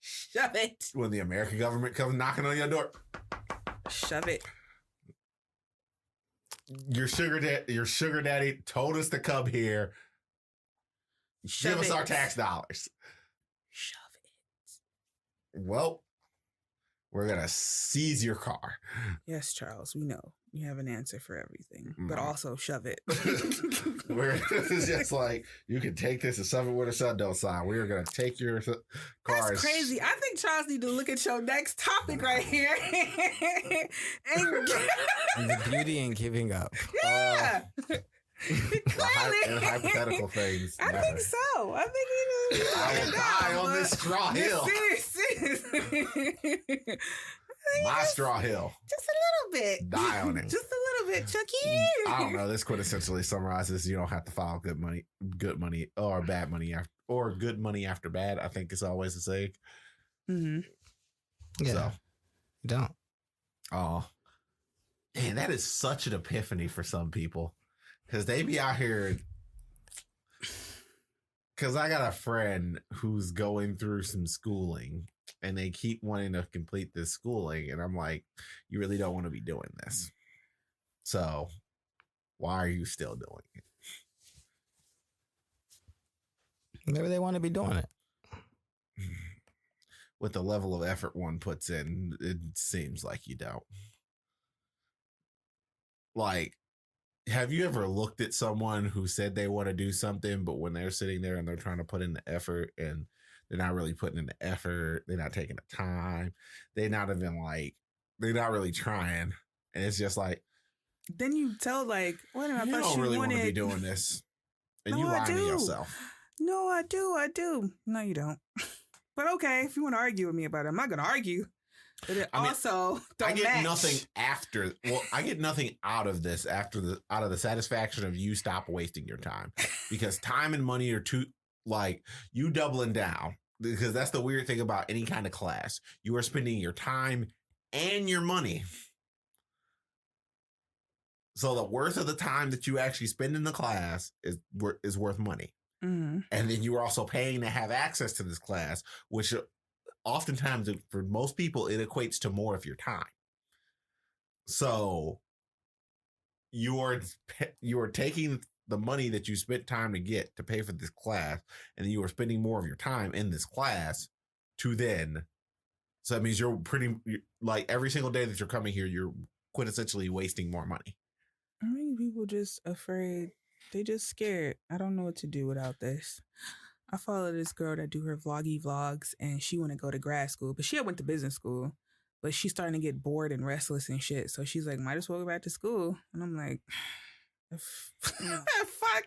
Shove it. When the American government comes knocking on your door, Shove it. your sugar daddy told us to come here. Shove Give us it. our tax dollars. Shove it. Well, we're gonna seize your car. Yes, Charles, we know. You have an answer for everything. But No. also shove it. It's just like you can take this and shove it where the sun don't shine. We are gonna take your car. That's crazy. I think Charles need to look at your next topic right here. And The beauty in giving up. yeah. And hypothetical things. I think so. I think he knows. I will die on this straw hill. Serious. My straw hill. Just a little bit. Die on it. Just a little bit, Chucky. I don't know. This quintessentially summarizes you don't have to file good money, or bad money after, or good money after bad. I think it's always the same. Mm-hmm. Yeah. So, Don't. oh, man, that is such an epiphany for some people because they be out here. Because I got a friend who's going through some schooling and they keep wanting to complete this schooling. And I'm like, you really don't want to be doing this. So why are you still doing it? Maybe they want to be doing it. With the level of effort one puts in, it seems like you don't. Like, have you ever looked at someone who said they want to do something, but when they're sitting there and they're trying to put in the effort and they're not really putting in the effort, they're not taking the time, they're not really trying. And it's just like, Then you tell wait a minute, you I thought don't you really wanted... want to be doing this. And No, you I lying to do. yourself. No, I do. No, you don't. But okay, if you want to argue with me about it, I'm not going to argue. But it also don't I get match. nothing after. Well, I get nothing out of this out of the satisfaction of you stop wasting your time, because time and money are too, like, you doubling down, because that's the weird thing about any kind of class. You are spending your time and your money. So the worth of the time that you actually spend in the class is worth money. Mm-hmm. And then you are also paying to have access to this class, which oftentimes for most people, it equates to more of your time. So you are taking the money that you spent time to get to pay for this class, and you are spending more of your time in this class so that means you're like every single day that you're coming here, you're quintessentially wasting more money. I think people just afraid. They just scared. I don't know what to do without this. I follow this girl that do her vloggy vlogs, and she want to go to grad school, but she had went to business school, but she's starting to get bored and restless and shit. So she's like, might as well go back to school. And I'm like, fuck.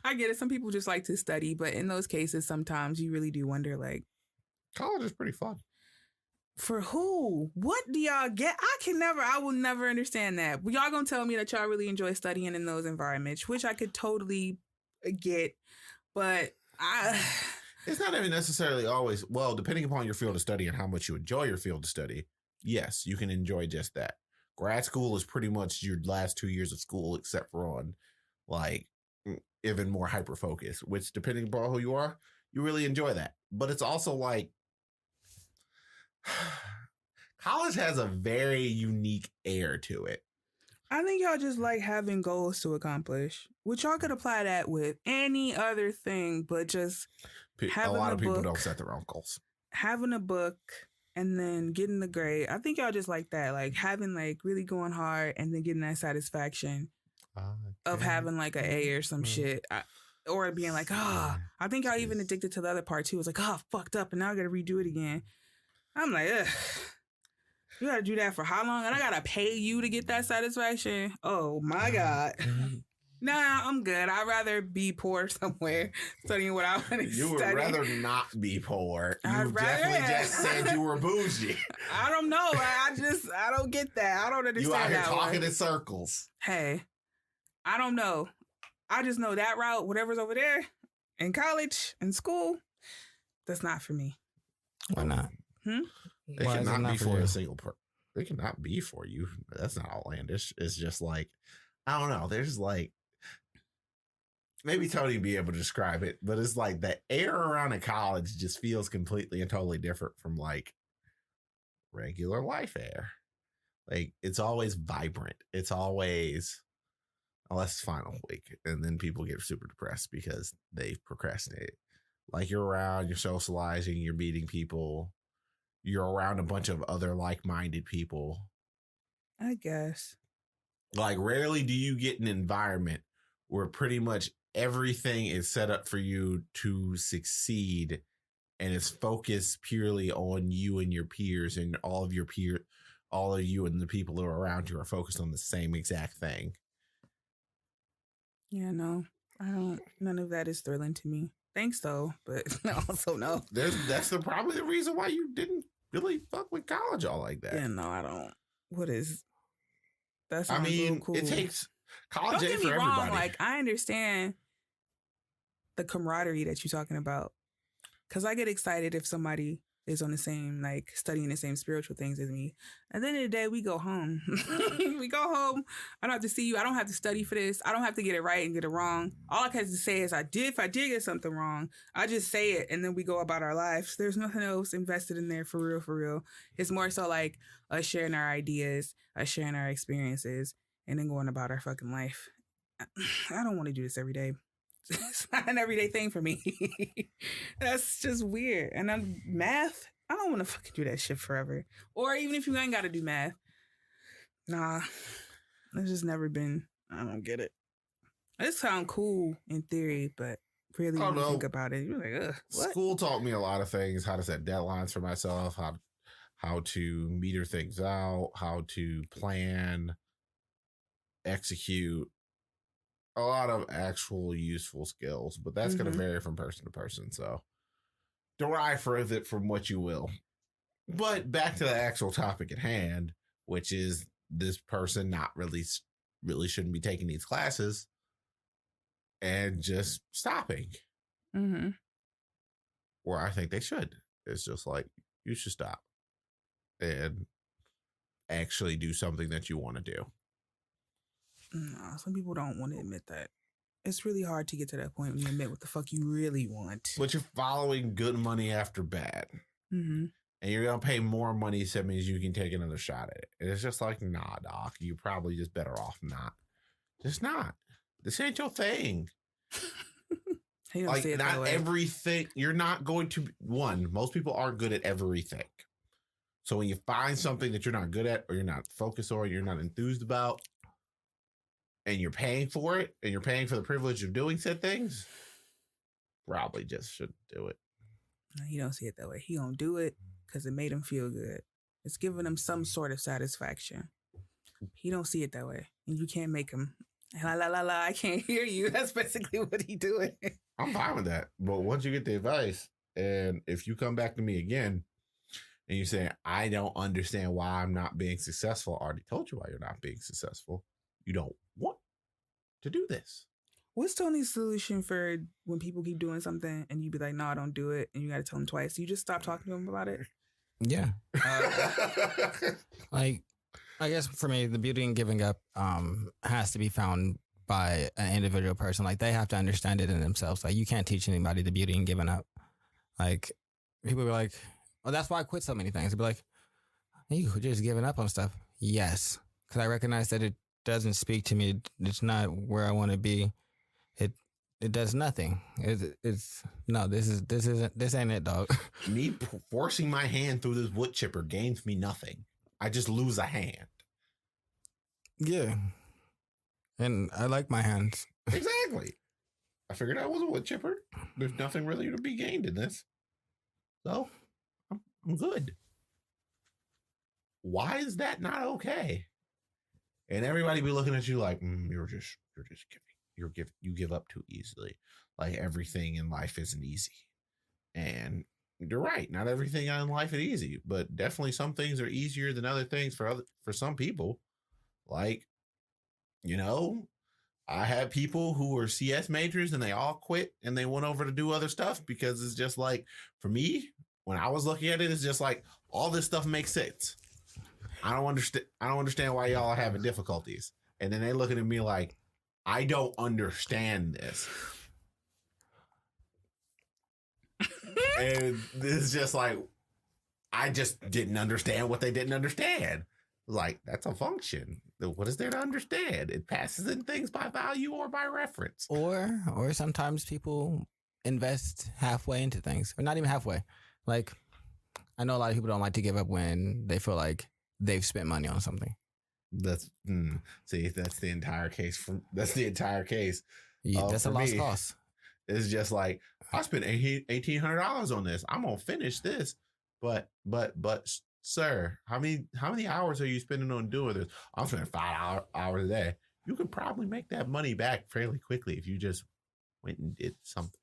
I get it. Some people just like to study, but in those cases, sometimes you really do wonder, like, College is pretty fun. for who? What do y'all get? I will never understand that. Y'all gonna tell me that y'all really enjoy studying in those environments, which I could totally get, but It's not even necessarily always, well, depending upon your field of study and how much you enjoy your field of study, yes, you can enjoy just that. Grad school is pretty much your last 2 years of school, except for on like even more hyper focus, which depending upon who you are, you really enjoy that. But it's also like college has a very unique air to it. I think y'all just like having goals to accomplish, which y'all could apply that with any other thing, but just A having lot of people book, don't set their own goals. having a book and then getting the grade. I think y'all just like that, like having like really going hard and then getting that satisfaction of having like an A or some shit. Or being like, I think y'all even addicted to the other part too. It's like, fucked up and now I gotta redo it again. I'm like, ugh. You gotta do that for how long? And I gotta pay you to get that satisfaction? Oh my God. Nah, I'm good. I'd rather be poor somewhere studying what I want to study. You would rather not be poor. You I'd definitely rather- just said you were bougie. I don't know. I don't get that. I don't understand You out here that talking one. in circles. Hey, I don't know. I just know that route, whatever's over there in college, in school, that's not for me. Why not? It Why is it cannot not be for for you? a single person. It cannot be for you. That's not outlandish. It's just like, I don't know. There's like, maybe Tony be able to describe it, but it's like the air around a college just feels completely and totally different from like regular life air. Like it's always vibrant. It's always, unless it's final week, and then people get super depressed because they've procrastinated. Like you're around, you're socializing, you're meeting people, you're around a bunch of other like-minded people. I guess. Like rarely do you get an environment where pretty much everything is set up for you to succeed and it's focused purely on you and your peers, and all of you and the people who are around you are focused on the same exact thing. Yeah, no. I don't. None of that is thrilling to me. Thanks, though, but also no. That's probably the reason why you didn't really fuck with college all like that. Yeah, no, I don't. What is? That I sounds real mean, cool. it takes college Don't ain't get me for wrong. everybody. Like, I understand the camaraderie that you're talking about, because I get excited if somebody is on the same, like, studying the same spiritual things as me. At the end of the day, we go home. We go home. I don't have to see you. I don't have to study for this. I don't have to get it right and get it wrong. All I have to say is if I did get something wrong, I just say it and then we go about our lives. There's nothing else invested in there for real, for real. It's more so like us sharing our ideas, us sharing our experiences, and then going about our fucking life. I don't want to do this every day. It's not an everyday thing for me. That's just weird. And then math, I don't want to fucking do that shit forever. Or even if you ain't got to do math. Nah, it's just never been. I don't get it. It sounds cool in theory, but really when you think about it, you're like, ugh, what? School taught me a lot of things: how to set deadlines for myself, how to meter things out, how to plan, execute. A lot of actual useful skills, but that's going to vary from person to person. So derive from it from what you will. But back to the actual topic at hand, which is this person not really shouldn't be taking these classes and just stopping. Mm-hmm. Where I think they should. It's just like, you should stop and actually do something that you want to do. No, some people don't want to admit that. It's really hard to get to that point when you admit what the fuck you really want. But you're following good money after bad. Mm-hmm. And you're going to pay more money, so that means you can take another shot at it. And it's just like, nah, doc, you're probably just better off not. Just not. This ain't your thing. Like, not everything. You're not going to, most people aren't good at everything. So when you find something that you're not good at, or you're not focused on, or you're not enthused about, and you're paying for it, and you're paying for the privilege of doing said things, probably just shouldn't do it. No, he don't see it that way. He gonna do it because it made him feel good. It's giving him some sort of satisfaction. He don't see it that way, and you can't make him. La la la la. I can't hear you. That's basically what he doing. I'm fine with that. But once you get the advice, and if you come back to me again and you say, I don't understand why I'm not being successful, I already told you why you're not being successful. You don't want to do this. What's Tony's solution for when people keep doing something and you be like, no, I don't do it, and you got to tell them twice? You just stop talking to them about it? Yeah. Like, I guess for me, the beauty in giving up has to be found by an individual person. Like, they have to understand it in themselves. Like, you can't teach anybody the beauty in giving up. Like, people be like, well, that's why I quit so many things. They'd be like, you just giving up on stuff. Yes. Because I recognize that it doesn't speak to me. It's not where I want to be. It does nothing. It's no, this ain't it, dog. Me forcing my hand through this wood chipper gains me nothing. I just lose a hand. Yeah. And I like my hands. Exactly. I figured I was a wood chipper. There's nothing really to be gained in this. So I'm good. Why is that not okay? And everybody be looking at you like, you're just giving. You give up too easily. Like, everything in life isn't easy. And you're right. Not everything in life is easy, but definitely some things are easier than other things for some people. Like, I had people who were CS majors and they all quit and they went over to do other stuff because it's just like, for me, when I was looking at it, it's just like, all this stuff makes sense. I don't understand why y'all are having difficulties. And then they looking at me like, I don't understand this. And this is just like, I just didn't understand what they didn't understand. Like, that's a function. What is there to understand? It passes in things by value or by reference. Or sometimes people invest halfway into things. Or not even halfway. Like, I know a lot of people don't like to give up when they feel like they've spent money on something. That's the entire case. That's the entire case. Yeah, that's a lost cause. It's just like, I spent $1,800 on this. I'm gonna finish this, but sir, how many hours are you spending on doing this? I'm spending 5 hours a day. You could probably make that money back fairly quickly if you just went and did something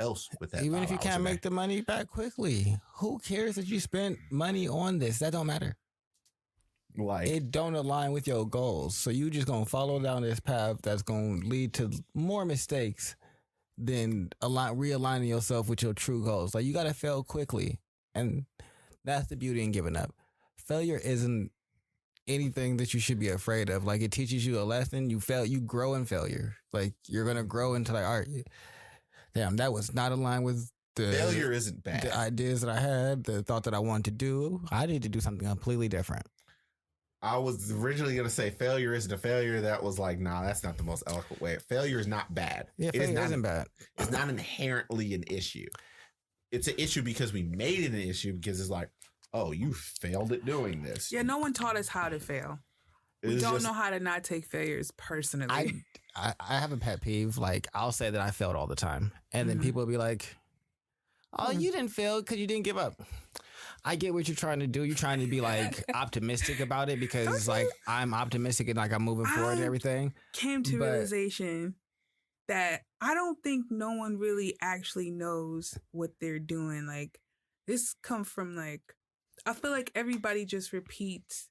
else with that. Even if you can't make the money back quickly, who cares that you spent money on this? That don't matter. Like, it don't align with your goals. So you just gonna follow down this path that's gonna lead to more mistakes than realigning yourself with your true goals. Like, you gotta fail quickly. And that's the beauty in giving up. Failure isn't anything that you should be afraid of. Like, it teaches you a lesson. You fail, you grow in failure. Like, you're gonna grow into like, all right, damn, that was not aligned with failure isn't bad. The ideas that I had, the thought that I wanted to do. I need to do something completely different. I was originally going to say failure isn't a failure. That was like, nah, that's not the most eloquent way. Failure is not bad. Yeah, failure isn't bad. It's not inherently an issue. It's an issue because we made it an issue because it's like, oh, you failed at doing this. Yeah, no one taught us how to fail. We don't know how to not take failures personally. I have a pet peeve. Like, I'll say that I failed all the time. And then people will be like, oh, you didn't fail because you didn't give up. I get what you're trying to do. You're trying to be like optimistic about it because like I'm optimistic and like I'm moving forward and everything. Came to realization that I don't think no one really actually knows what they're doing. Like, this come from like, I feel like everybody just repeats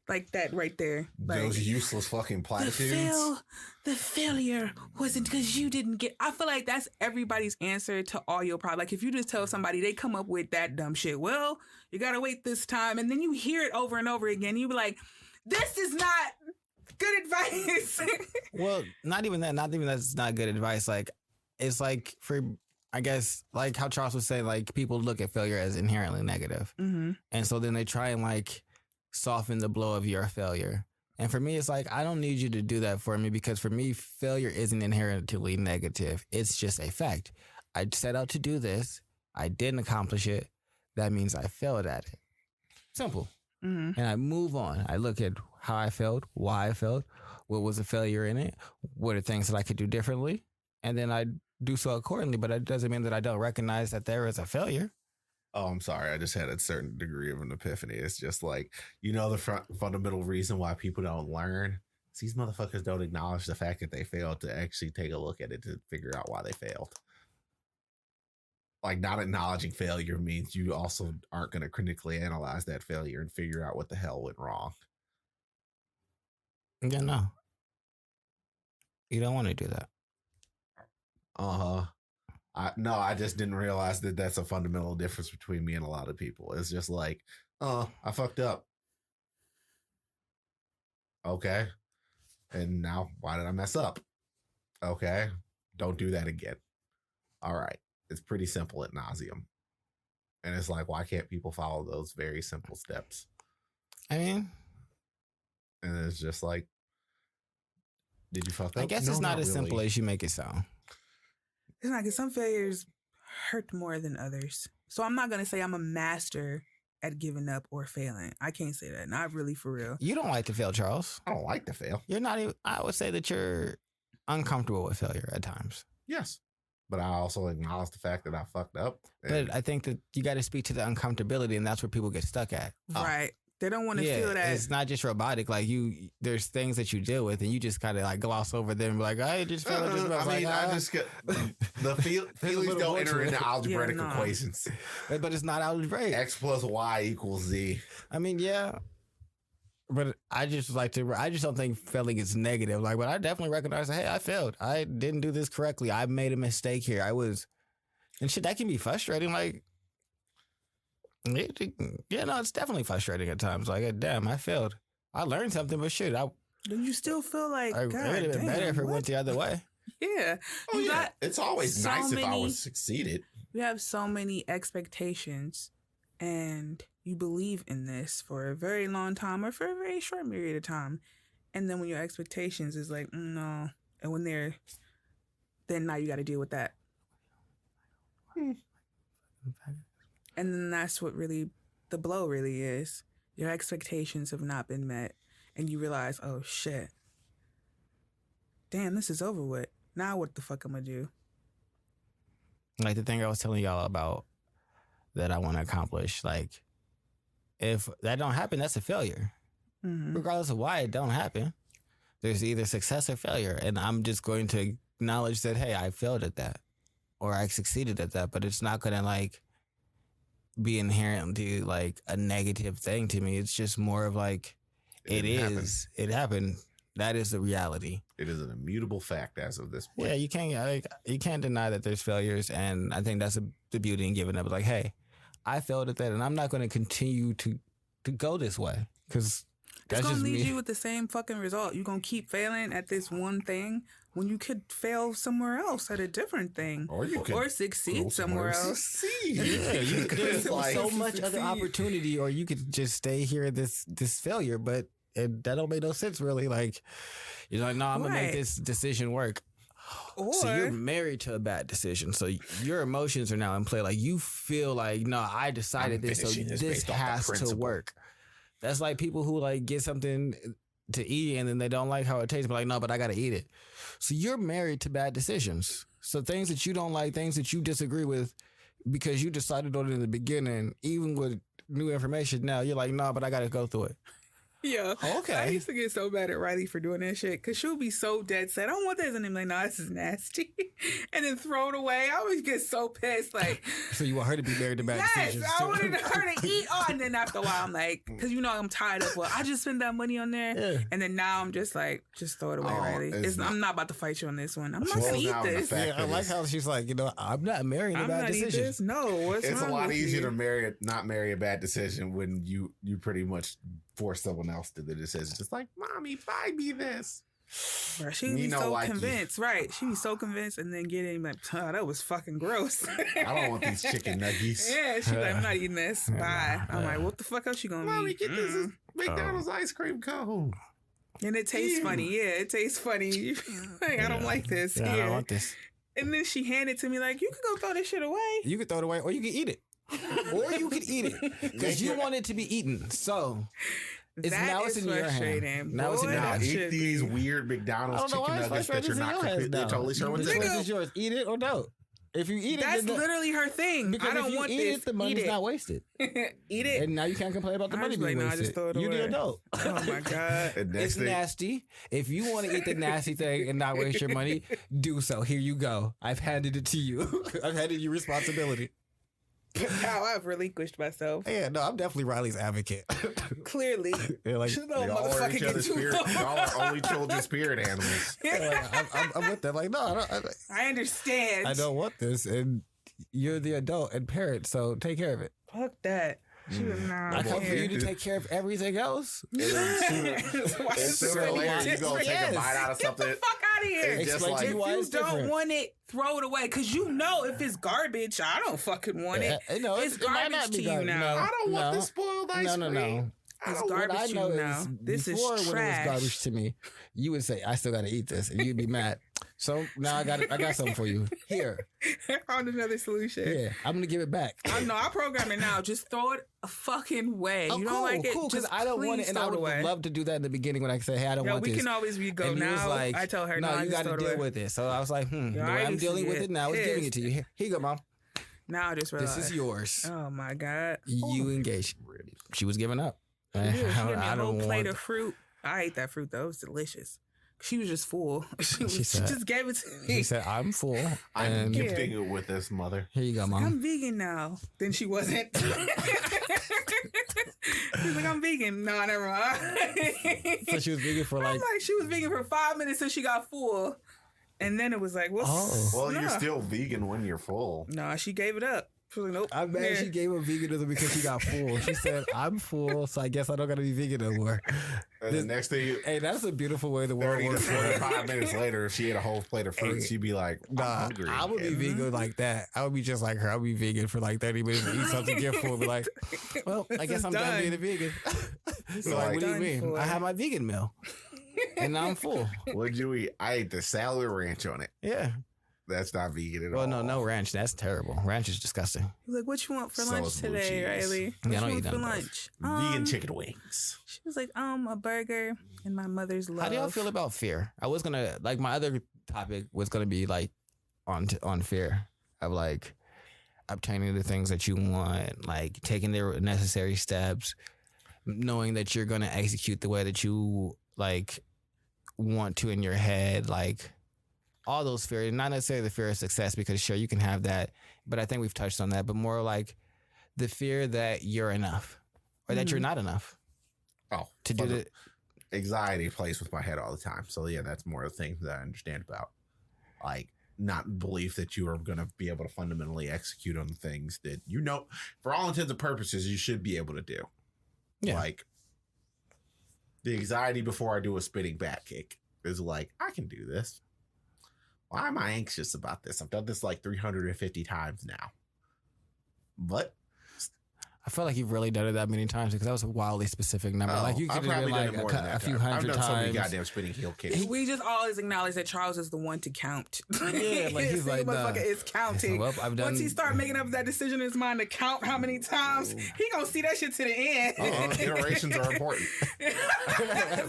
like that right there. Like, those useless fucking platitudes. The failure wasn't because you didn't get. I feel like that's everybody's answer to all your problems. Like, if you just tell somebody, they come up with that dumb shit. Well, you gotta wait this time, and then you hear it over and over again. You be like, this is not good advice. Well, not even that. Not even that's not good advice. Like, it's like for, I guess, like how Charles was saying, like people look at failure as inherently negative, and so then they try and like soften the blow of your failure. And for me, it's like, I don't need you to do that for me because for me, failure isn't inherently negative. It's just a fact. I set out to do this. I didn't accomplish it. That means I failed at it. Simple. And I move on. I look at how I failed, why I failed, what was the failure in it, what are things that I could do differently. And then I do so accordingly, but it doesn't mean that I don't recognize that there is a failure. Oh, I'm sorry. I just had a certain degree of an epiphany. It's just like, the fundamental reason why people don't learn is these motherfuckers don't acknowledge the fact that they failed to actually take a look at it to figure out why they failed. Like, not acknowledging failure means you also aren't going to critically analyze that failure and figure out what the hell went wrong. Yeah, no. You don't want to do that. I just didn't realize that that's a fundamental difference between me and a lot of people. It's just like, I fucked up. Okay. And now, why did I mess up? Okay. Don't do that again. All right. It's pretty simple at nauseum. And it's like, why can't people follow those very simple steps? I mean, and it's just like, did you fuck up? I guess it's not as simple as you make it sound. It's not, because some failures hurt more than others. So I'm not going to say I'm a master at giving up or failing. I can't say that. Not really, for real. You don't like to fail, Charles. I don't like to fail. You're not even, I would say that you're uncomfortable with failure at times. Yes. But I also acknowledge the fact that I fucked up. But I think that you got to speak to the uncomfortability, and that's where people get stuck at. Right. They don't want to feel that. It's not just robotic. Like, there's things that you deal with, and you just kind of like gloss over them and be like, I just feel it. I just get the feelings don't enter into algebraic equations. But it's not algebraic. X plus Y equals Z. I mean, yeah. But I just don't think failing is negative. Like, but I definitely recognize that, hey, I failed. I didn't do this correctly. I made a mistake here. And shit, that can be frustrating. Like, it's definitely frustrating at times. Like, damn, I failed. I learned something, but shit, do you still feel like, it would have been better if it went the other way. Yeah. It's always nice if I was succeeded. You have so many expectations, and you believe in this for a very long time or for a very short period of time. And then when your expectations is like, no. And when then now you got to deal with that. And then that's what really the blow really is. Your expectations have not been met. And you realize, oh shit. Damn, this is over with. Now what the fuck am I do? Like the thing I was telling y'all about that I want to accomplish. Like, if that don't happen, that's a failure. Mm-hmm. Regardless of why it don't happen. There's either success or failure. And I'm just going to acknowledge that, hey, I failed at that. Or I succeeded at that. But it's not going to like be inherently like a negative thing to me. It's just more of like, it happened. That is the reality. It is an immutable fact as of this point. Yeah, you can't deny that there's failures, and I think that's the beauty in giving up. Like, hey, I failed at that, and I'm not going to continue to go this way because that's it's just gonna leave me. you with the same fucking result. You're gonna keep failing at this one thing when you could fail somewhere else at a different thing, or succeed somewhere else. There's so much other opportunity, or you could just stay here at this failure, but that don't make no sense really. Like, you're like, no, I'm gonna make this decision work. So you're married to a bad decision. So your emotions are now in play. Like, you feel like, no, I decided this, so this has to work. That's like people who like get something to eat and then they don't like how it tastes, but like, no, but I gotta eat it. So you're married to bad decisions. So things that you don't like, things that you disagree with, because you decided on it in the beginning, even with new information now, you're like, no, but I gotta go through it. Yeah. Okay. I used to get so mad at Riley for doing that shit because she'll be so dead set. I don't want this. And I'm like, no, this is nasty. And then throw it away. I always get so pissed. Like, so you want her to be married to bad decisions? Yes, I wanted her to eat on. And then after a while, I'm like, because I'm tired of, I just spent that money on there. Yeah. And then now I'm just like, just throw it away, Riley. I'm not about to fight you on this one. I'm not going to eat this. Yeah, I like how she's like, I'm not marrying a bad decision. No, it's a lot easier to not marry a bad decision when you pretty much force someone else to the decision. Just like, mommy, buy me this. Bro, she'd be so convinced, right? She'd be so convinced, and then getting like, oh, that was fucking gross. I don't want these chicken nuggets. Yeah, she's like, I'm not eating this. Bye. I'm like, what the fuck else she gonna Mommy, eat? get this McDonald's ice cream cone. And it tastes funny. Yeah, it tastes funny. Like, I don't like this. Yeah, I don't want this. And then she handed it to me like, you can go throw this shit away. You can throw it away, or you can eat it. Or you could eat it because you want it to be eaten. So That is in your hand. frustrating. Now it's in Boy, your Now hand. that eat should these be. weird I McDonald's don't know chicken why it's nuggets that you're frustrating not in your completely hands, totally sure what's The in. choice is yours. Eat it or don't. If you eat it, That's then literally her thing. because I don't if you want eat this. it, the money's Eat it. not wasted. Eat it. And now you can't complain about the I money was being like, nah, wasted. just throw it You the away. adult. Oh my god. And next It's thing, nasty. If you want to eat the nasty thing and not waste your money, do so. Here you go. I've handed it to you. I've handed you responsibility. How I've relinquished myself. Yeah, no, I'm definitely Riley's advocate. Clearly. Yeah, like, Just no y'all are motherfucker each get other's too spirit. far. Y'all are only children's spirit animals. I'm with them. Like, no, I understand. I don't want this, and you're the adult and parent, so take care of it. Fuck that. She was not. I come for you here. to take care of everything else. And then Why is sooner or it later, you go take Yes. a bite out of Get something. the fuck out of here. It's just Explain like- to If you why you it's don't different. want it, throw it away. Because you know if it's garbage, I don't fucking want it. No, It's it might garbage not be to you garbage. now. No, I don't want no. this spoiled ice No. cream. It's don't- garbage What I to know you is now. This is before when it was trash. garbage to me, you would say, "I still got to eat this," and you'd be mad. So now I got something for you. Here, I found another solution. yeah, I'm gonna give it back. I program it now. Just throw it a fucking way. Oh, you don't cool, like it? cool, because Just I don't want please it, and I throw would away. love to do that in the beginning when I say, "Hey, I don't Yeah, want we this." can always go and you was now. like, I tell her, "No, no, you got to deal with it." So I was like, Yeah, the I way I'm used to dealing with get it now is giving it pissed. to you. Here you go, mom. Now I just realized. This is yours. Oh my god. You engaged. She was giving up. She gave me a I whole don't plate want. of fruit. I ate that fruit though. It was delicious. She was just full. She said- just gave it to She me. said, "I'm full." I'm And gifting it with this, mother. here you go, mom. I'm vegan now. Then she wasn't. She's like, I'm vegan. No, never mind. So she was vegan for I'm like. like, she was vegan for 5 minutes till she got full. And then it was like, well, Oh. Well, you're nah. still vegan when you're full. No, she gave it up. She was like, nope. I'm mad Here. she gave up veganism because she got full. She said, "I'm full, so I guess I don't gotta be vegan no more." And the next thing, Hey, that's a beautiful way the world 30 to works. 45 minutes later, if she ate a whole plate of fruit, Hey, she'd be like, I'm Nah, hungry. I would be again." vegan like that. I would be just like her. I would be vegan for like 30 minutes, eat something, get full, be like, well, I This guess is I'm done done. being a vegan. This So is like, what do you done mean? for. I had my vegan meal, and now I'm full. What'd you eat? I ate the salad ranch on it. Yeah. That's not vegan at Well, all. no ranch. That's terrible. Ranch is disgusting. He's like, what you want for So lunch is blue today, cheese. Riley? Yeah, I What don't you eat want for none of those. lunch? Vegan chicken wings. She was like, a burger and my mother's love. How do y'all feel about fear? I was gonna like my other topic was gonna be like on fear of like obtaining the things that you want, like taking the necessary steps, knowing that you're gonna execute the way that you like want to in your head, like all those fears. Not necessarily the fear of success, because sure you can have that, but I think we've touched on that. But more like the fear that you're enough or that you're not enough Oh, to do the. anxiety plays with my head all the time. So yeah, that's more of the things that I understand about, like not belief that you are going to be able to fundamentally execute on the things that you know, for all intents and purposes, you should be able to do. Yeah. Like the anxiety before I do a spinning back kick is like, I can do this. Why am I anxious about this? I've done this like 350 times now. But I feel like you've really done it that many times because that was a wildly specific number. Like you I've could have probably been done like it more than that a few time. hundred I've done so many times. goddamn spinning heel kicks. We just always acknowledge that Charles is the one to count. Yeah, like he's See, like, nah. motherfucker is counting. Well, I've done. Once he start making up that decision in his mind to count how many times, he gonna see that shit to the end. Iterations are important.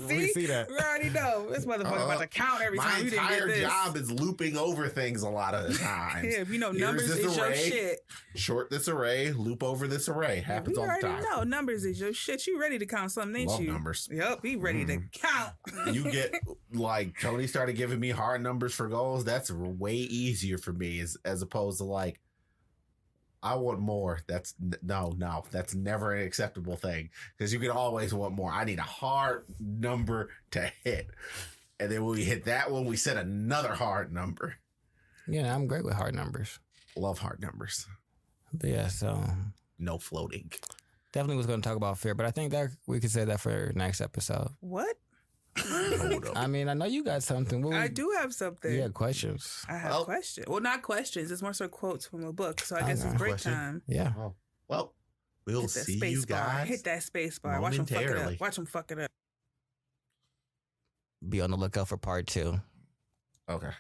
We see that. We already know this motherfucker about to count every My time. We didn't entire get this. job is looping over things a lot of the times. Yeah, if you know Here's numbers this is your array. shit. Short this array, loop over this array. Happens We all the already time. know numbers is your shit. You ready to count something, ain't Love you? numbers. Yep, he ready to count. You get like Tony started giving me hard numbers for goals. That's way easier for me as opposed to like I want more. That's no. That's never an acceptable thing because you can always want more. I need a hard number to hit, and then when we hit that one, we set another hard number. Yeah, I'm great with hard numbers. Love hard numbers. But yeah, so No floating. definitely was going to talk about fear, but I think that we could say that for next episode. What? Hold up. I mean, I know you got something. What I was- do have something. You had questions. I have Well- questions. Well, not questions. It's more so quotes from a book. So I Oh, guess no. it's break Question. time. Yeah. Oh, well, we'll Hit that see space you bar. guys. Hit that space bar. Watch them fuck it momentarily. up. Watch them fuck it up. Be on the lookout for part 2. Okay.